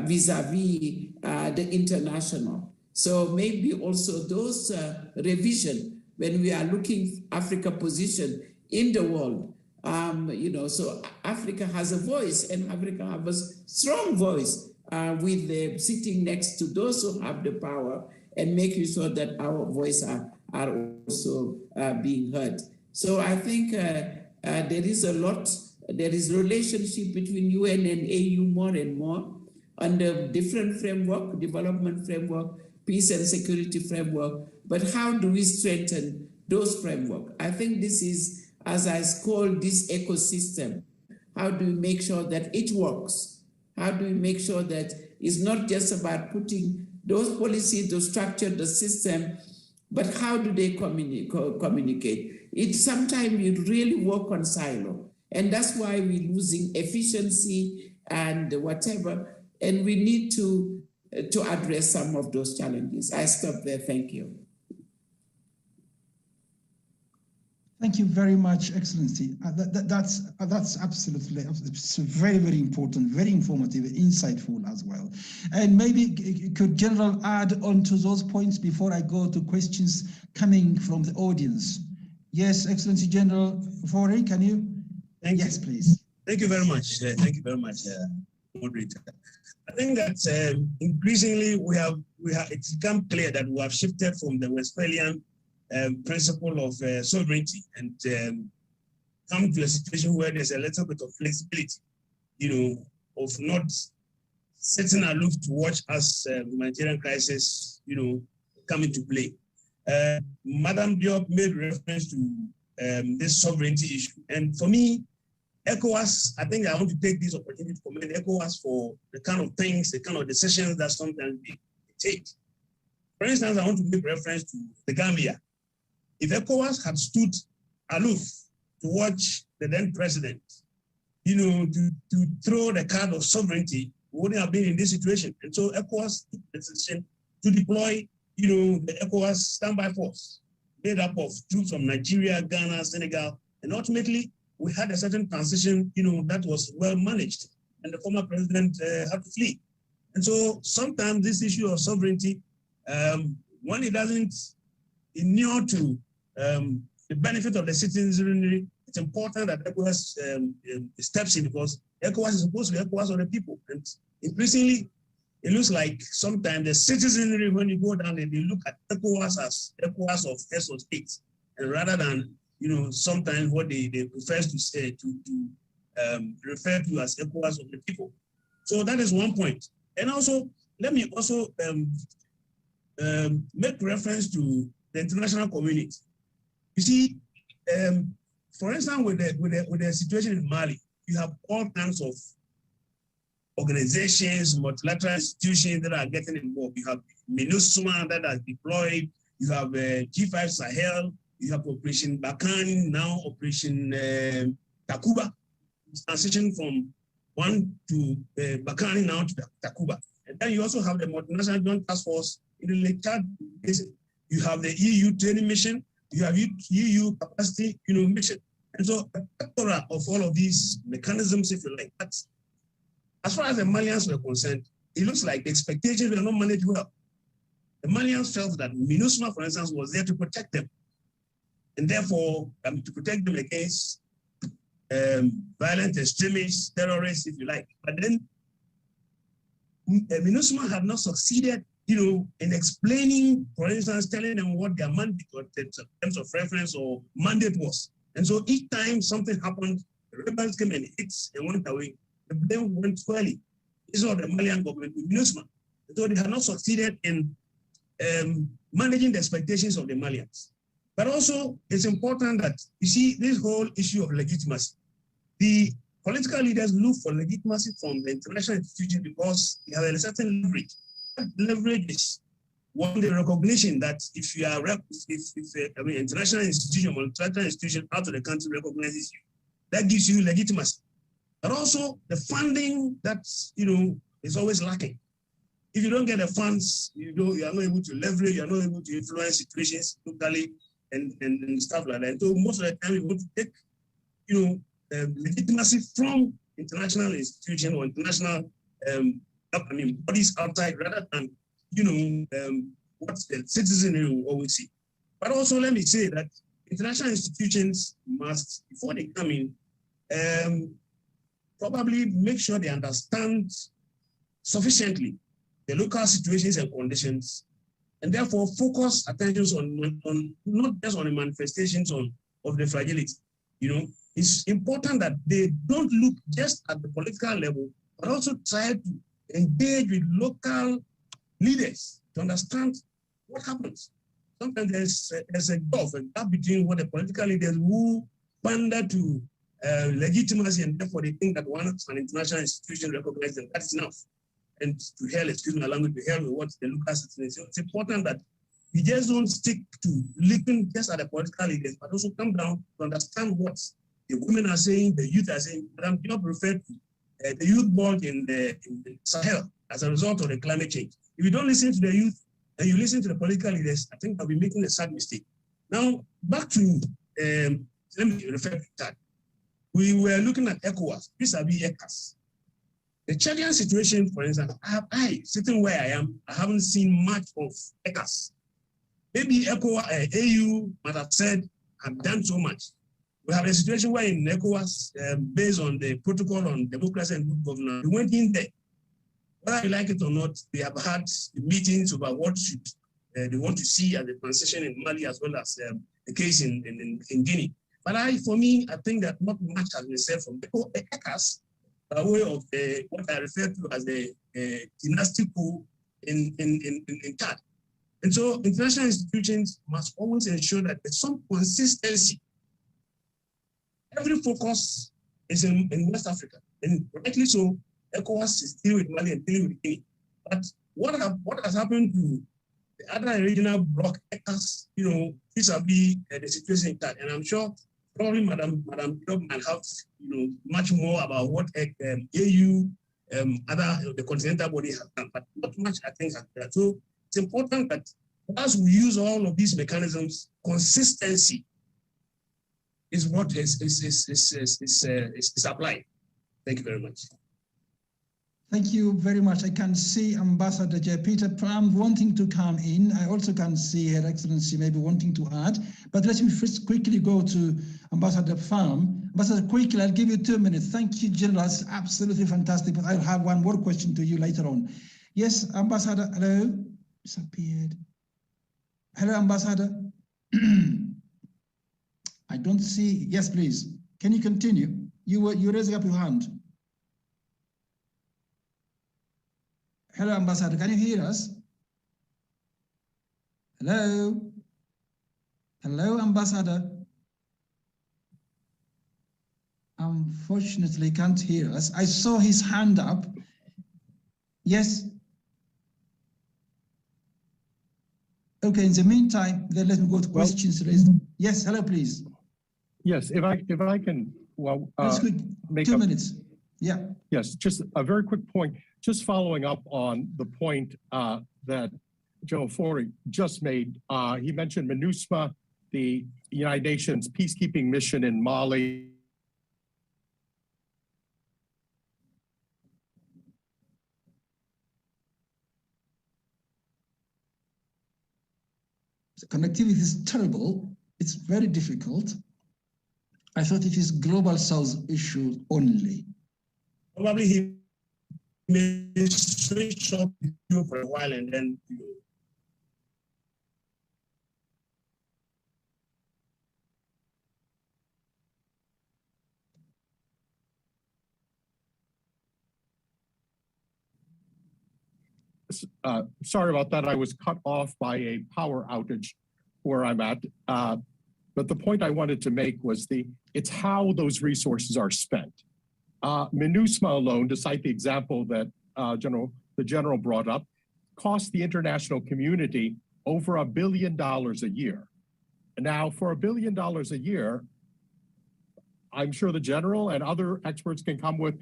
vis-a-vis the international. So maybe also those revision when we are looking Africa position in the world, so Africa has a voice, and Africa has a strong voice with the sitting next to those who have the power and making sure that our voice are also being heard. So I think there is a lot, there is relationship between UN and AU more and more under different framework, development framework, peace and security framework, but how do we strengthen those framework? I think this is, as I call this ecosystem, how do we make sure that it works? How do we make sure that it's not just about putting those policies to structure the system, but how do they communicate? It's sometimes you really work on silo, and that's why we're losing efficiency and whatever, and we need to address some of those challenges. I stop there, thank you. Thank you very much, Excellency. That's absolutely, it's very, very important, very informative, insightful as well. And maybe could General add on to those points before I go to questions coming from the audience? Yes, Excellency General Fori, can you? Yes, please. Thank you very much. Thank you very much, moderator. I think that increasingly it's become clear that we have shifted from the Westphalian principle of sovereignty and come to a situation where there's a little bit of flexibility, of not sitting aloof to watch as humanitarian crisis, come into play. Madam Diop made reference to this sovereignty issue. And for me, ECOWAS, I think I want to take this opportunity to commend ECOWAS for the kind of things, the kind of decisions that sometimes they take. For instance, I want to make reference to the Gambia. If ECOWAS had stood aloof to watch the then president, to throw the card of sovereignty, we wouldn't have been in this situation. And so ECOWAS took the decision to deploy, the ECOWAS standby force made up of troops from Nigeria, Ghana, Senegal, and ultimately we had a certain transition, that was well managed, and the former president had to flee. And so sometimes this issue of sovereignty, when it doesn't inure to the benefit of the citizenry, it's important that ECOWAS steps in, because ECOWAS is supposed to be ECOWAS of the people. And increasingly, it looks like sometimes the citizenry, when you go down and they look at ECOWAS as ECOWAS of heads of states, and rather than sometimes what they prefer to say to refer to as ECOWAS of the people. So that is one point. And also, let me also make reference to the international community. You see, for instance, with the situation in Mali, you have all kinds of organizations, multilateral institutions that are getting involved. You have MINUSMA that are deployed. You have G5 Sahel. You have Operation Barkhane, now Operation Takuba. It's transition from one to Barkhane now to Takuba. And then you also have the multinational joint task force in the Lake Chad Basin. You have the EU training mission. You have EU capacity, mission. And so a plethora of all of these mechanisms, if you like, but as far as the Malians were concerned, it looks like the expectations were not managed well. The Malians felt that MINUSMA, for instance, was there to protect them. And therefore, to protect them against violent extremists, terrorists, if you like. But then MINUSMA had not succeeded, in explaining, for instance, telling them what their mandate or terms of reference or mandate was. And so each time something happened, the rebels came and hit and went away. The blame went squarely. This is what the Malian government with MINUSMA. So they had not succeeded in managing the expectations of the Malians. But also, it's important that, you see, this whole issue of legitimacy, the political leaders look for legitimacy from the international institutions because they have a certain leverage. That leverage is one, the recognition that if you are, international institution, multilateral institution out of the country recognizes you, that gives you legitimacy. But also the funding that, is always lacking. If you don't get the funds, you are not able to leverage, you are not able to influence situations locally and stuff like that. So most of the time, you want to take, legitimacy from international institutions or international, bodies outside rather than, what the citizenry will always see. But also, let me say that international institutions must, before they come in, probably make sure they understand sufficiently the local situations and conditions, and therefore focus attention on not just on the manifestations of the fragility. It's important that they don't look just at the political level, but also try to engage with local leaders to understand what happens. Sometimes there's a gap between what the political leaders who pander to legitimacy, and therefore they think that once an international institution recognizes them, that's enough. And to hell, excuse my language, to hell with what the local citizens. So it's important that we just don't stick to looking just at the political leaders, but also come down to understand what the women are saying, the youth are saying. But I'm not referred to the youth bulge in the Sahel as a result of the climate change. If you don't listen to the youth and you listen to the political leaders, I think I'll be making a sad mistake. Now, back to let me refer to that. We were looking at ECOWAS, vis-a-vis ECAS. The Chadian situation, for instance, sitting where I am, I haven't seen much of ECAS. Maybe ECOWAS, AU might have said, have done so much. We have a situation where in ECOWAS, based on the protocol on democracy and good governance, we went in there. Whether you like it or not, they have had meetings about what should they want to see as a transition in Mali, as well as the case in Guinea. But for me, I think that not much has been said from ECAS by way of what I refer to as the dynastic coup in Chad. And so international institutions must always ensure that there's some consistency. Every focus is in West Africa, and rightly so, ECOWAS is dealing with Mali and dealing with Guinea. But what has happened to the other regional bloc, ECAS, vis-a-vis the situation in Chad? And I'm sure probably Madam Job might have much more about what AU, the continental body has done, but not much I think has done. So it's important that as we use all of these mechanisms, consistency is what is applied. Thank you very much. Thank you very much. I can see Ambassador J. Peter Pram wanting to come in. I also can see Her Excellency maybe wanting to add. But let me first quickly go to Ambassador Pham. Ambassador, quickly, I'll give you 2 minutes. Thank you, General. That's absolutely fantastic. But I'll have one more question to you later on. Yes, Ambassador. Hello? Disappeared. Hello, Ambassador. I don't see. Yes, please. Can you continue? You raising up your hand. Hello, Ambassador. Can you hear us? Hello? Hello, Ambassador. Unfortunately, can't hear us. I saw his hand up. Yes. Okay, in the meantime, then let me go to questions raised. Yes, hello, please. Yes, if I can, well, make 2 minutes. Yeah. Yes, just a very quick point. Just following up on the point that General Fori just made, he mentioned MINUSMA, the United Nations peacekeeping mission in Mali. The connectivity is terrible. It's very difficult. I thought it is global south issue only. Probably he may switch off you for a while and then sorry about that. I was cut off by a power outage where I'm at. But the point I wanted to make was it's how those resources are spent. MINUSMA alone, to cite the example that the general brought up, cost the international community over $1 billion a year. Now, for $1 billion a year, I'm sure the general and other experts can come with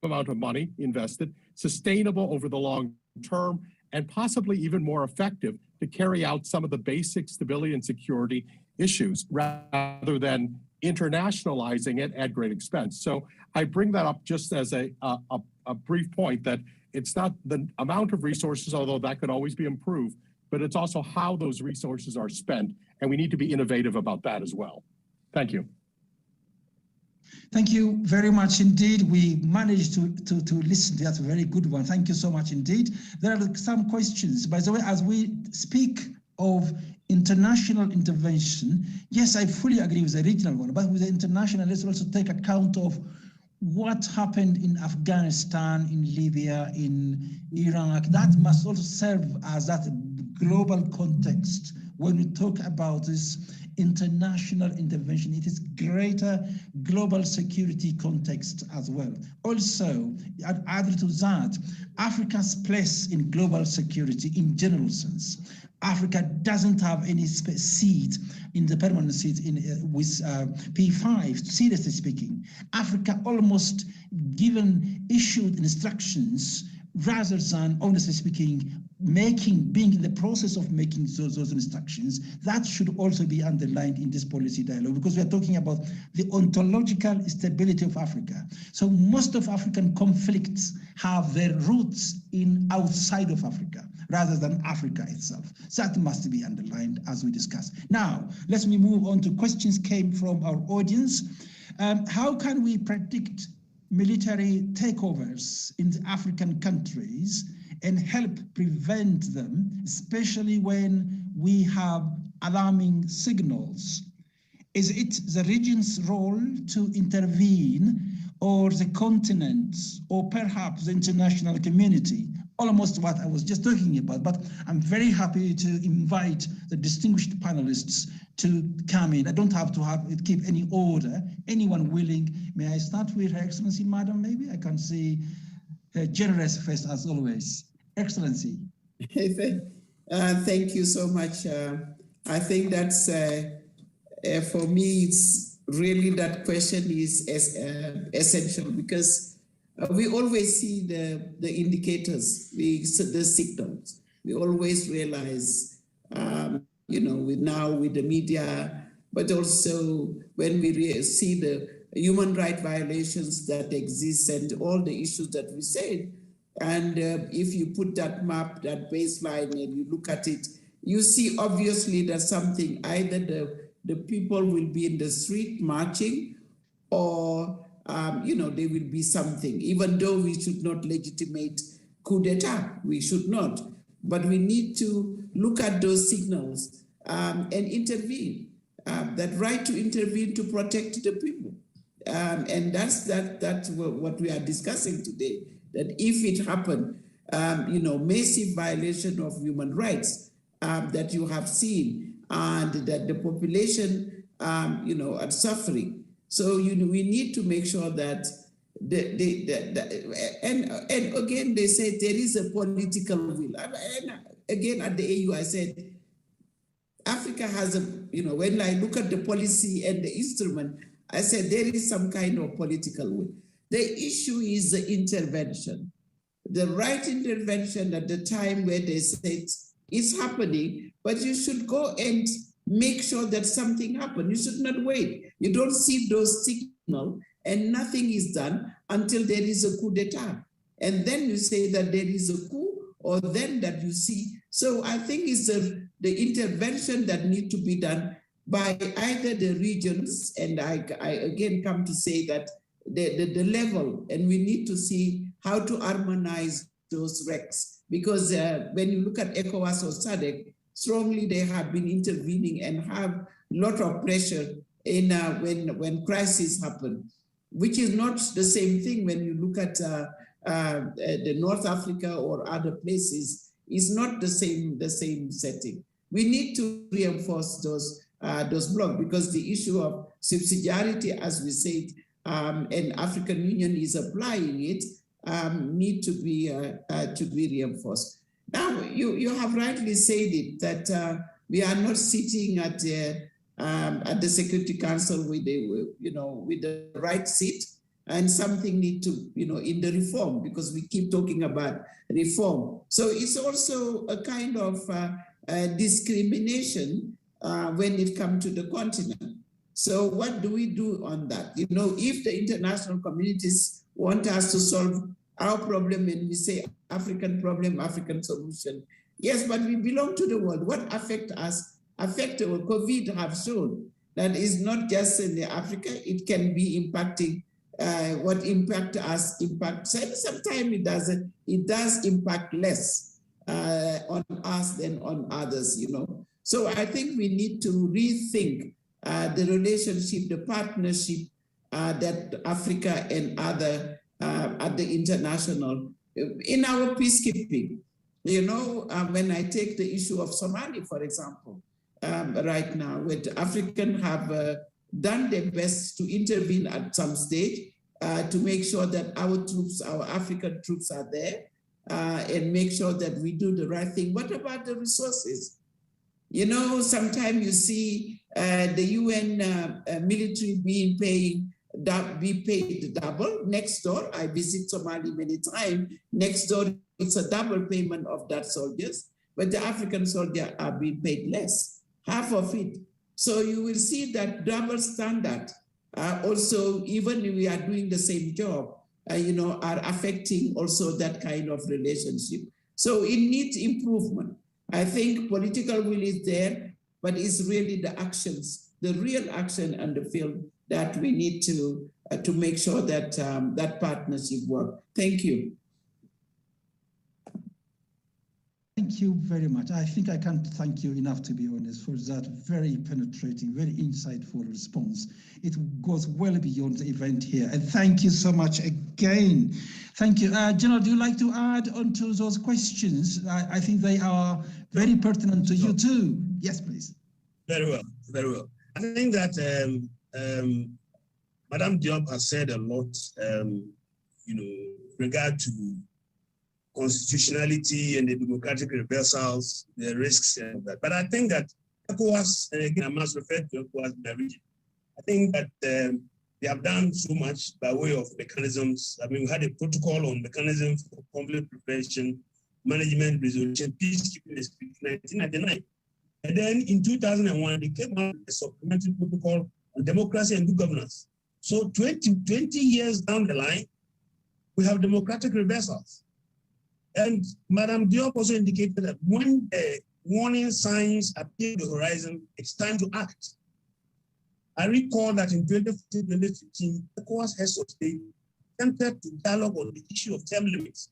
amount of money invested, sustainable over the long term, and possibly even more effective to carry out some of the basic stability and security issues rather than internationalizing it at great expense. So I bring that up just as a brief point that it's not the amount of resources, although that could always be improved, but it's also how those resources are spent. And we need to be innovative about that as well. Thank you. Thank you very much indeed. We managed to listen. That's a very good one. Thank you so much indeed. There are some questions. By the way, as we speak of international intervention, yes, I fully agree with the regional one, but with the international, let's also take account of what happened in Afghanistan, in Libya, in Iraq. That must also serve as that global context when we talk about this international intervention. It is greater global security context as well. Also, added to that, Africa's place in global security in general sense. Africa doesn't have any seat in the permanent seat with P5, seriously speaking. Africa almost issued instructions rather than, honestly speaking, being in the process of making those instructions. That should also be underlined in this policy dialogue, because we are talking about the ontological stability of Africa. So most of African conflicts have their roots in outside of Africa rather than Africa itself. That must be underlined as we discuss. Now, let me move on to questions came from our audience. How can we predict military takeovers in the African countries and help prevent them, especially when we have alarming signals? Is it the region's role to intervene, or the continent, or perhaps the international community? Almost what I was just talking about, but I'm very happy to invite the distinguished panelists to come in. I don't have to keep any order. Anyone willing? May I start with Her Excellency, Madam, maybe? I can see generous first, as always. Excellency. Thank you so much. I think that's, for me, it's really, that question is essential, because we always see the indicators, the signals. We always realize, with the media, but also when we see the human rights violations that exist and all the issues that we said. And if you put that map, that baseline, and you look at it, you see obviously that something, either the people will be in the street marching, or there will be something, even though we should not legitimate coup d'etat, we should not. But we need to look at those signals and intervene, that right to intervene to protect the people. And that's what we are discussing today, that if it happened, massive violation of human rights that you have seen, and that the population, are suffering. So we need to make sure that and again they say there is a political will. And again at the AU I said Africa has when I look at the policy and the instrument, I said there is some kind of political will. The issue is the intervention, the right intervention at the time where they said it's happening, but you should go and make sure that something happens. You should not wait. You don't see those signals and nothing is done until there is a coup d'etat. And then you say that there is a coup, or then that you see. So I think it's the intervention that need to be done by either the regions, and I again come to say that the level, and we need to see how to harmonize those recs. Because when you look at ECOWAS or SADC, strongly they have been intervening and have a lot of pressure in when crises happen, which is not the same thing when you look at the North Africa or other places. Is not the same setting. We need to reinforce those blocks, because the issue of subsidiarity, as we said, and African Union is applying it, need to be reinforced. Now, you have rightly said it, that we are not sitting at the Security Council with the right seat, and something need to, in the reform, because we keep talking about reform. So it's also a kind of discrimination when it comes to the continent. So what do we do on that? If the international communities want us to solve our problem and we say African problem, African solution, yes, but we belong to the world. What affect us, affect our COVID have shown that is not just in Africa, it can be impacting what impact us, sometimes it does impact less on us than on others, So I think we need to rethink the relationship, the partnership that Africa and other at the international, in our peacekeeping. When I take the issue of Somalia, for example, right now, where the Africans have done their best to intervene at some stage to make sure that our troops, our African troops are there and make sure that we do the right thing. What about the resources? Sometimes you see the UN military paying be paid double. Next door, I visit Somali many times. Next door, it's a double payment of that soldiers, but the African soldiers are being paid less, half of it. So you will see that double standard also, even if we are doing the same job, are affecting also that kind of relationship. So it needs improvement. I think political will is there, but it's really the actions, the real action on the field that we need to make sure that that partnership works. Thank you. Thank you very much. I think I can't thank you enough, to be honest, for that very penetrating, very insightful response. It goes well beyond the event here. And thank you so much again. Thank you. General, do you like to add on to those questions? I think they are very pertinent to you too. Yes, please. Very well, very well. I think that Madame Diop has said a lot, regard to constitutionality and the democratic reversals, the risks and that. But I think that ECOWAS, and again, I must refer to ECOWAS in the region. I think that they have done so much by way of mechanisms. I mean, we had a protocol on mechanisms for conflict prevention, management, resolution, peacekeeping in 1999. And then in 2001, they came out with a supplementary protocol on democracy and good governance. So 20 years down the line, we have democratic reversals. And Madame Diop also indicated that when the warning signs appear on the horizon, it's time to act. I recall that in 2015, ECOWAS heads of state attempted to dialogue on the issue of term limits.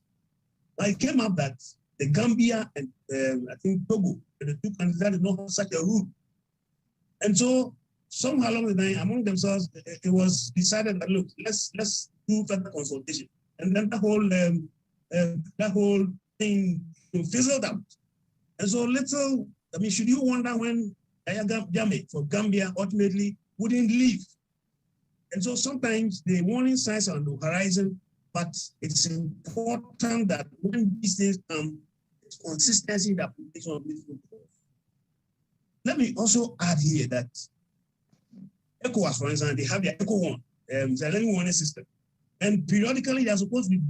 Now it came up that the Gambia and I think Togo, the two countries that did not have such a rule. And so somehow along the line, among themselves, it was decided that, look, let's do further consultation. And then that whole thing fizzled out. And so should you wonder when Yahya Jammeh for Gambia ultimately wouldn't leave? And so sometimes the warning signs are on the horizon, but it's important that when these things come, it's consistency in the application of these rules. Let me also add here that ECOWAS, for instance, they have their ECO1, the learning warning system. And periodically, they're supposed to be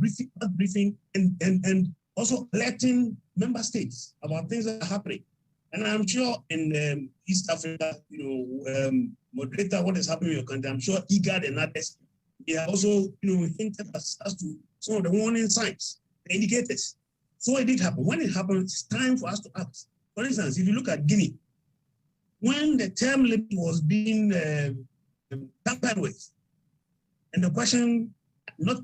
briefing and also alerting member states about things that are happening. And I'm sure in East Africa, moderator, what is happening in your country, I'm sure IGAD and others, they have also, hinted as to some of the warning signs, the indicators. So it did happen. When it happened, it's time for us to act. For instance, if you look at Guinea, when the term limit was being tampered with, and the question,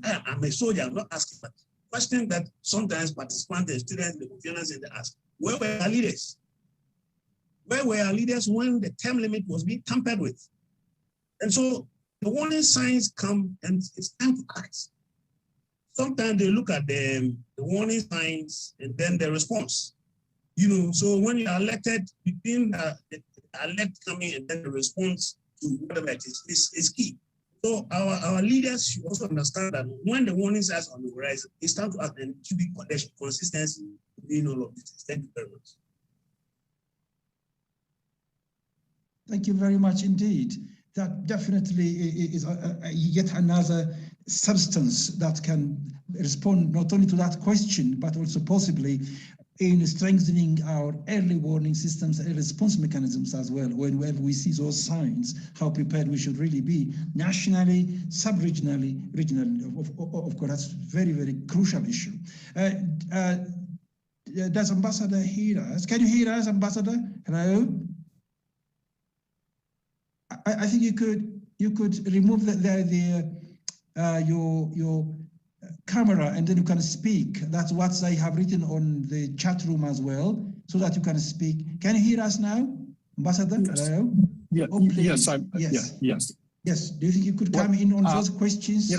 I'm a soldier, I'm not asking, but question that sometimes participants and students, the conference, they ask, where were our leaders? Where were our leaders when the term limit was being tampered with? And so the warning signs come and it's time to act. Sometimes they look at the warning signs and then the response. So when you are elected, between the alert coming and then the response to whatever it is key. So our leaders should also understand that when the warning signs on the horizon, it's time to act and it should be consistency in all of this. Thank you very much. Thank you very much indeed. That definitely is yet another substance that can respond not only to that question, but also possibly in strengthening our early warning systems and response mechanisms as well. Whenever we see those signs, how prepared we should really be nationally, sub-regionally, regionally. Of course, that's a very, very crucial issue. Does Ambassador hear us? Can you hear us, Ambassador? Hello? I think you could remove your camera and then you can speak. That's what they have written on the chat room as well, so that you can speak. Can you hear us now, Ambassador? Yes. Hello? Yeah. Oh, yes. Yes. Yes. Do you think you could come in on those questions?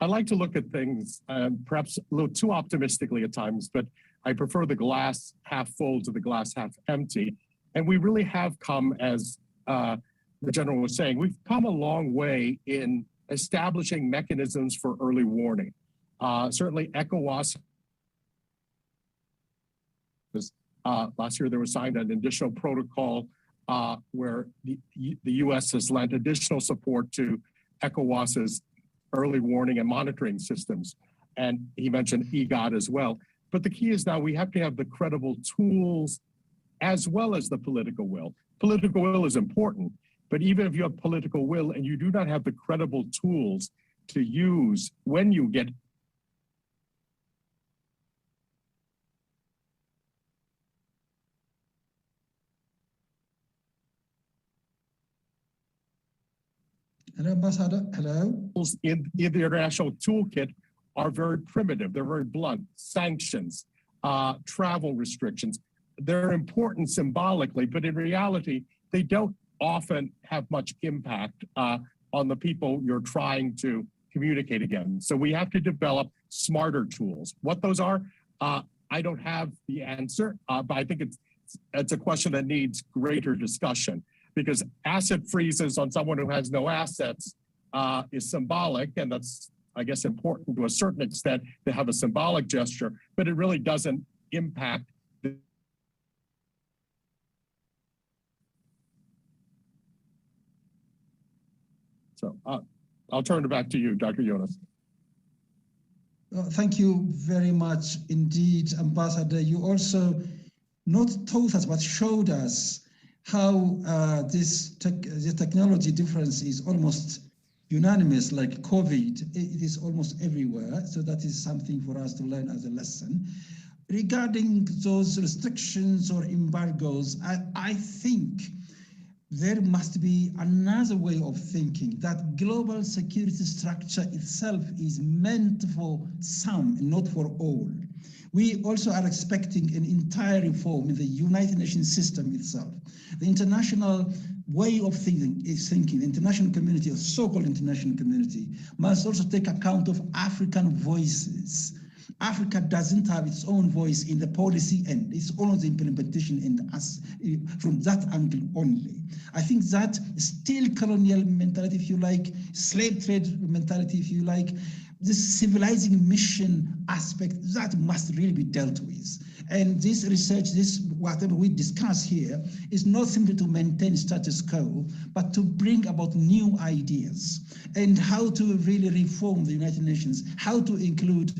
I like to look at things perhaps a little too optimistically at times, but I prefer the glass half full to the glass half empty. And we really have come, as the General was saying, we've come a long way in establishing mechanisms for early warning. Certainly ECOWAS, last year there was signed an additional protocol where the U.S. has lent additional support to ECOWAS's early warning and monitoring systems. And he mentioned EGOT as well. But the key is now we have to have the credible tools as well as the political will. Political will is important, but even if you have political will and you do not have the credible tools to use when you get Hello, Ambassador. Hello. in the international toolkit are very primitive. They're very blunt. Sanctions, travel restrictions. They're important symbolically, but in reality, they don't often have much impact on the people you're trying to communicate against. So we have to develop smarter tools. What those are, I don't have the answer, but I think it's a question that needs greater discussion, because asset freezes on someone who has no assets is symbolic, and that's, I guess, important to a certain extent to have a symbolic gesture, but it really doesn't impact. So I'll turn it back to you, Dr. Jonas. Thank you very much indeed, Ambassador. You also not taught us, but showed us how the technology difference is almost unanimous, like COVID. It is almost everywhere. So that is something for us to learn as a lesson. Regarding those restrictions or embargoes, I think there must be another way of thinking, that global security structure itself is meant for some and not for all. We also are expecting an entire reform in the United Nations system itself. The international way of thinking, the international community, or so-called international community, must also take account of African voices. Africa doesn't have its own voice in the policy end. It's only the implementation and us from that angle only. I think that still colonial mentality, if you like, slave trade mentality, if you like, this civilizing mission aspect, that must really be dealt with. And this research, this whatever we discuss here, is not simply to maintain status quo, but to bring about new ideas and how to really reform the United Nations, how to include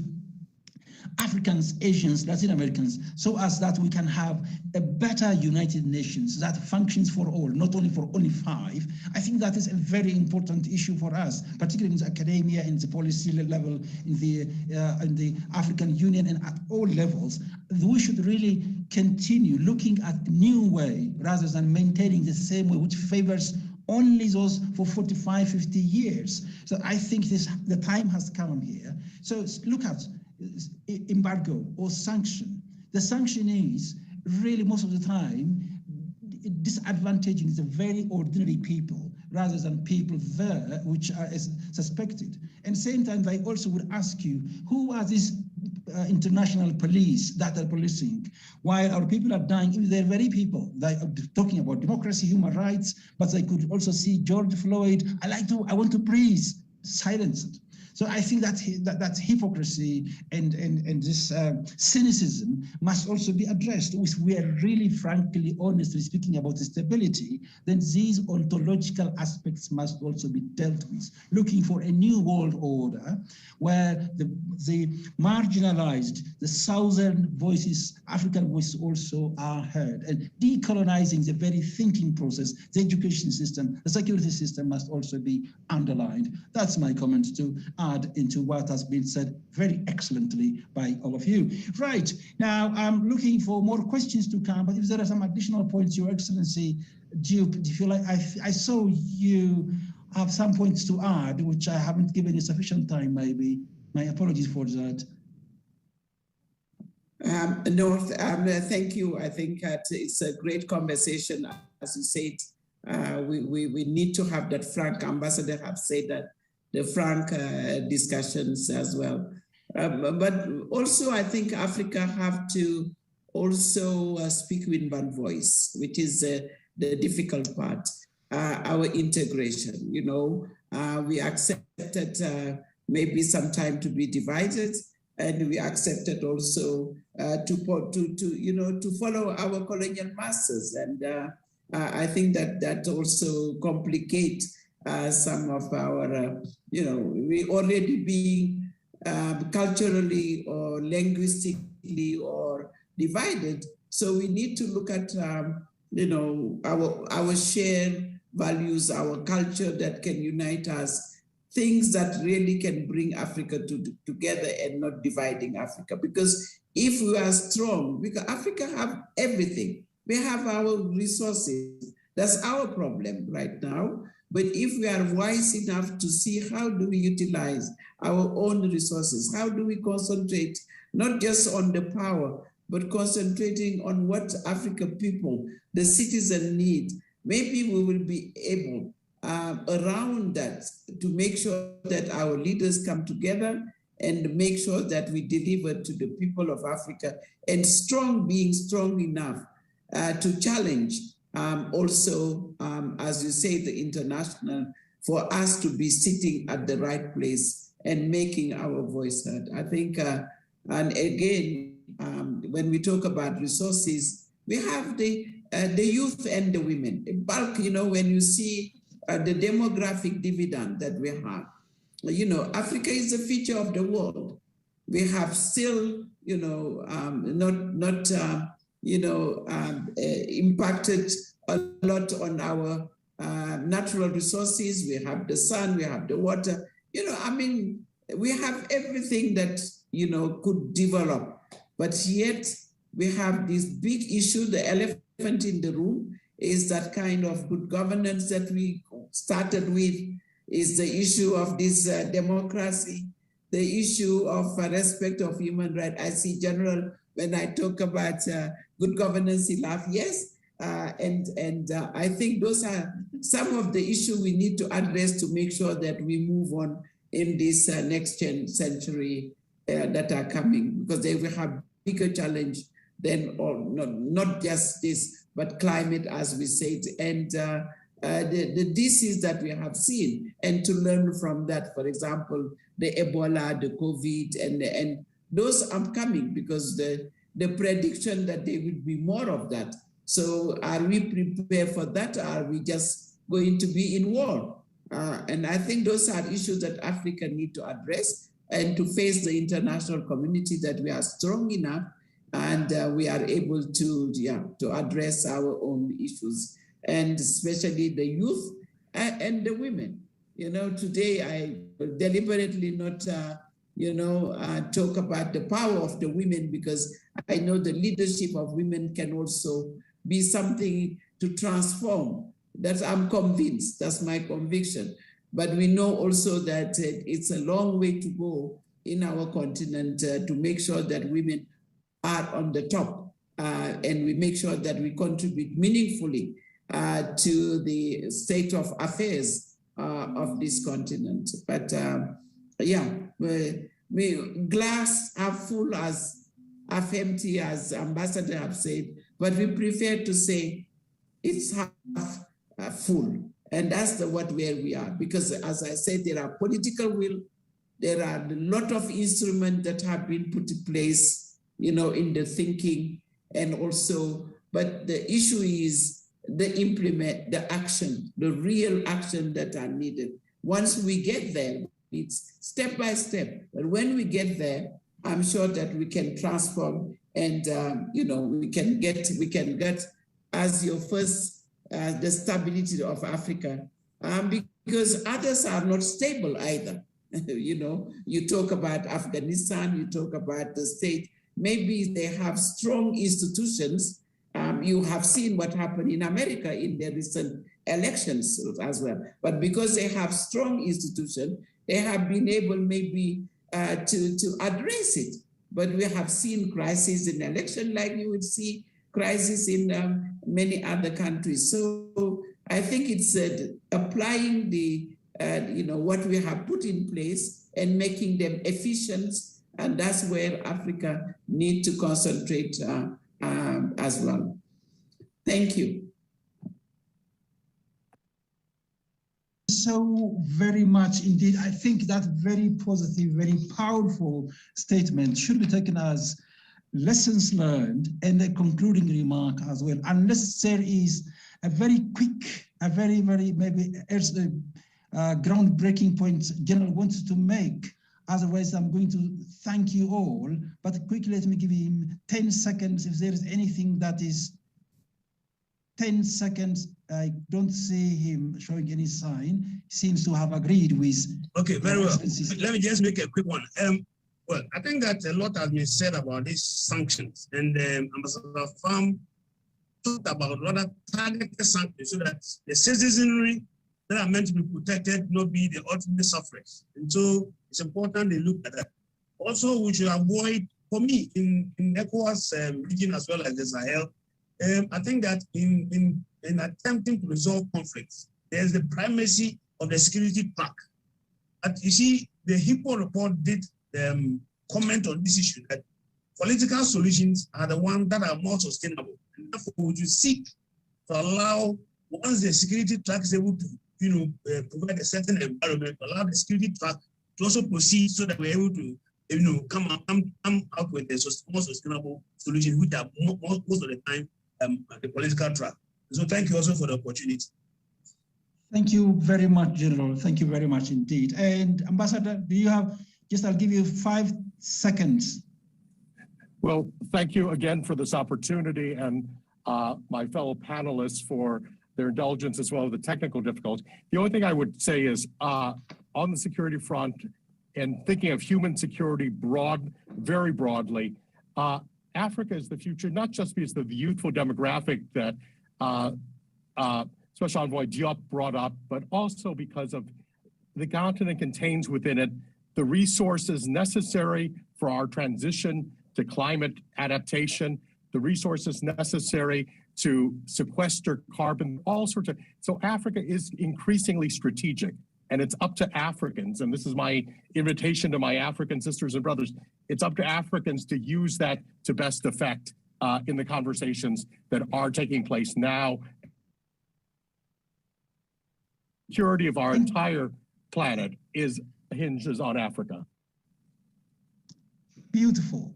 Africans, Asians, Latin Americans, so as that we can have a better United Nations that functions for all, not only for only 5. I think that is a very important issue for us, particularly in the academia, in the policy level, in the African Union, and at all levels. We should really continue looking at a new way rather than maintaining the same way, which favors only those for 45, 50 years. So I think the time has come here. So look at embargo or sanction. The sanction is really most of the time disadvantaging the very ordinary people rather than people there which are suspected. And same time, I also would ask you, who are these international police that are policing while our people are dying? If they're very people that are talking about democracy, human rights, but I could also see George Floyd. I want to praise, silence it. So I think that hypocrisy and this cynicism must also be addressed. If we are really, frankly, honestly speaking about stability, then these ontological aspects must also be dealt with, looking for a new world order where the marginalized, the southern voices, African voices also are heard, and decolonizing the very thinking process, the education system, the security system must also be underlined. That's my comment to add into what has been said very excellently by all of you. Right, now I'm looking for more questions to come, but if there are some additional points, Your Excellency, do you feel like I saw you have some points to add, which I haven't given you sufficient time, maybe. My apologies for that. No, thank you. I think it's a great conversation. As you said, we need to have that frank, Ambassador have said that, the frank discussions as well. But also I think Africa have to also speak with one voice, which is the difficult part, our integration. You know, we accepted maybe some time to be divided, and we accepted also to follow our colonial masters. And I think that also complicates some of our, we already being culturally or linguistically or divided. So we need to look at, our shared values, our culture that can unite us, things that really can bring Africa together and not dividing Africa. Because if we are strong, because Africa have everything, we have our resources. That's our problem right now. But if we are wise enough to see how do we utilize our own resources, how do we concentrate not just on the power, but concentrating on what African people, the citizen need, maybe we will be able around that to make sure that our leaders come together and make sure that we deliver to the people of Africa, and being strong enough to challenge also, as you say, the international, for us to be sitting at the right place and making our voice heard. I think, and again, when we talk about resources, we have the youth and the women. The bulk, when you see the demographic dividend that we have, Africa is a feature of the world. We have still, impacted a lot on our natural resources. We have the sun, we have the water. We have everything that, could develop. But yet we have this big issue, the elephant in the room is that kind of good governance that we started with, is the issue of this democracy, the issue of respect of human rights. I see General, when I talk about good governance, he laughs, yes. And I think those are some of the issues we need to address to make sure that we move on in this next century that are coming, because they will have bigger challenge than, or not just this, but climate, as we said, and the disease that we have seen, and to learn from that. For example, the Ebola, the COVID, and those are coming because the prediction that there will be more of that. So are we prepared for that? Or are we just going to be in war? And I think those are issues that Africa need to address, and to face the international community that we are strong enough and we are able to address our own issues, and especially the youth and the women. Today I deliberately not, talk about the power of the women, because I know the leadership of women can also be something to transform. That I'm convinced, that's my conviction. But we know also that it's a long way to go in our continent to make sure that women are on the top, and we make sure that we contribute meaningfully to the state of affairs of this continent. But glass half full as half empty, as Ambassador have said, but we prefer to say it's half full. And that's where we are, because as I said, there are political will, there are a lot of instruments that have been put in place, in the thinking, and also, but the issue is the action, the real action that are needed. Once we get there, it's step by step. But when we get there, I'm sure that we can transform, and we can get as your first the stability of Africa, because others are not stable either. You talk about Afghanistan, you talk about the state. Maybe they have strong institutions. You have seen what happened in America in the recent elections as well. But because they have strong institutions, they have been able maybe to address it. But we have seen crises in election, like you would see crisis in many other countries. So I think it's applying the what we have put in place and making them efficient, and that's where Africa needs to concentrate as well. Thank you. So very much indeed. I think that very positive, very powerful statement should be taken as lessons learned and a concluding remark as well, unless there is a very quick, a very maybe groundbreaking points General wanted to make. Otherwise, I'm going to thank you all. But quickly, let me give him 10 seconds. If there is anything that is 10 seconds, I don't see him showing any sign. He seems to have agreed with. Okay, very well. Let me just make a quick one. Well, I think that a lot has been said about these sanctions, and Ambassador Pham talked about rather targeted sanctions so that the citizenry that are meant to be protected not be the ultimate sufferers. And so it's important they look at that. Also, we should avoid, for me, in ECOWAS region as well as the Sahel, I think that in attempting to resolve conflicts, there's the primacy of the security track. And you see, the HIPPO report did comment on this issue that political solutions are the ones that are more sustainable. And therefore, we should seek to allow, once the security track is able to provide a certain environment, allow the security track to also proceed so that we're able to come out with a more sustainable solution, which are most of the time the political track. So thank you also for the opportunity. Thank you very much, General. Thank you very much indeed. And Ambassador, do you have, I'll give you 5 seconds. Well, thank you again for this opportunity, and my fellow panelists for their indulgence as well as the technical difficulties. The only thing I would say is on the security front and thinking of human security very broadly, Africa is the future, not just because of the youthful demographic that Special Envoy Diop brought up, but also because of the continent contains within it the resources necessary for our transition to climate adaptation, the resources necessary to sequester carbon, all sorts of, so Africa is increasingly strategic, and it's up to Africans, and this is my invitation to my African sisters and brothers, it's up to Africans to use that to best effect in the conversations that are taking place now. Security of our entire planet hinges on Africa. Beautiful.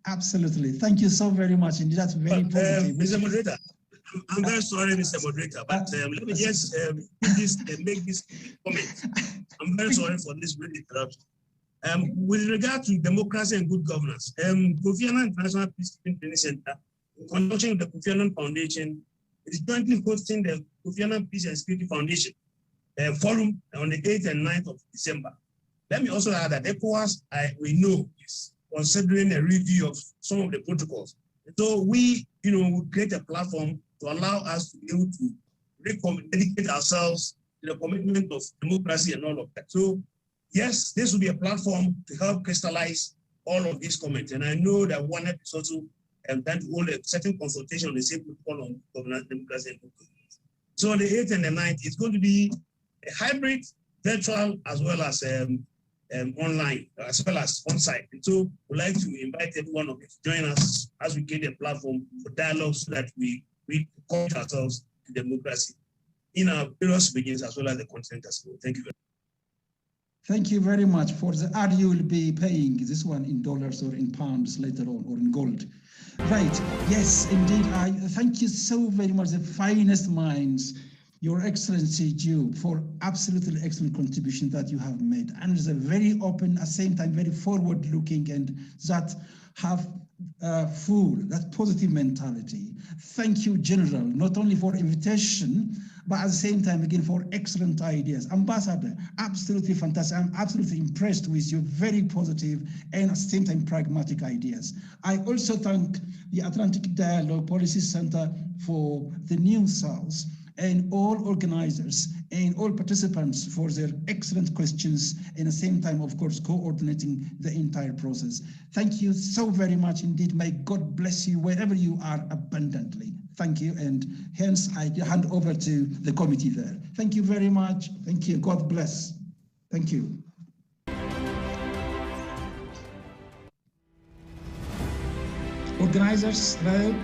Absolutely. Thank you so very much. Indeed, that's very positive. Mr. Moderator, I'm very sorry, Mr. Moderator, but let me just make this comment. I'm very sorry for this great interruption. With regard to democracy and good governance, Kofi Annan International Peacekeeping Training Center, in conjunction with the Kofi Annan Foundation, is jointly hosting the Kofi Annan Peace and Security Foundation forum on the 8th and 9th of December. Let me also add that ECOWAS, we know, is considering a review of some of the protocols. So we, will create a platform to allow us to be able to dedicate ourselves to the commitment of democracy and all of that. So yes, this will be a platform to help crystallize all of these comments. And I know that one is also trying to hold a certain consultation on the same protocol on governance, democracy, and governance. So on the 8th and the 9th, it's going to be a hybrid, virtual, as well as online, as well as on-site. And so we'd like to invite everyone of you to join us as we create a platform for dialogue so that we commit ourselves to democracy in our various regions as well as the continent as well. Thank you very much. Thank you very much. For the ad, you will be paying this one in dollars or in pounds later on, or in gold. Right, yes, indeed. I thank you so very much, the finest minds, Your Excellency Duke, for absolutely excellent contribution that you have made. And it's a very open, at the same time, very forward-looking, and that have that positive mentality. Thank you, General, not only for invitation, but at the same time, again, for excellent ideas. Ambassador, absolutely fantastic. I'm absolutely impressed with your very positive and at the same time pragmatic ideas. I also thank the Atlantic Dialogue Policy Center for the New South, and all organizers and all participants for their excellent questions, and at the same time, of course, coordinating the entire process. Thank you so very much indeed. May God bless you wherever you are abundantly. Thank you, and hence I hand over to the committee there. Thank you very much. Thank you. God bless. Thank you. Organizers, hello.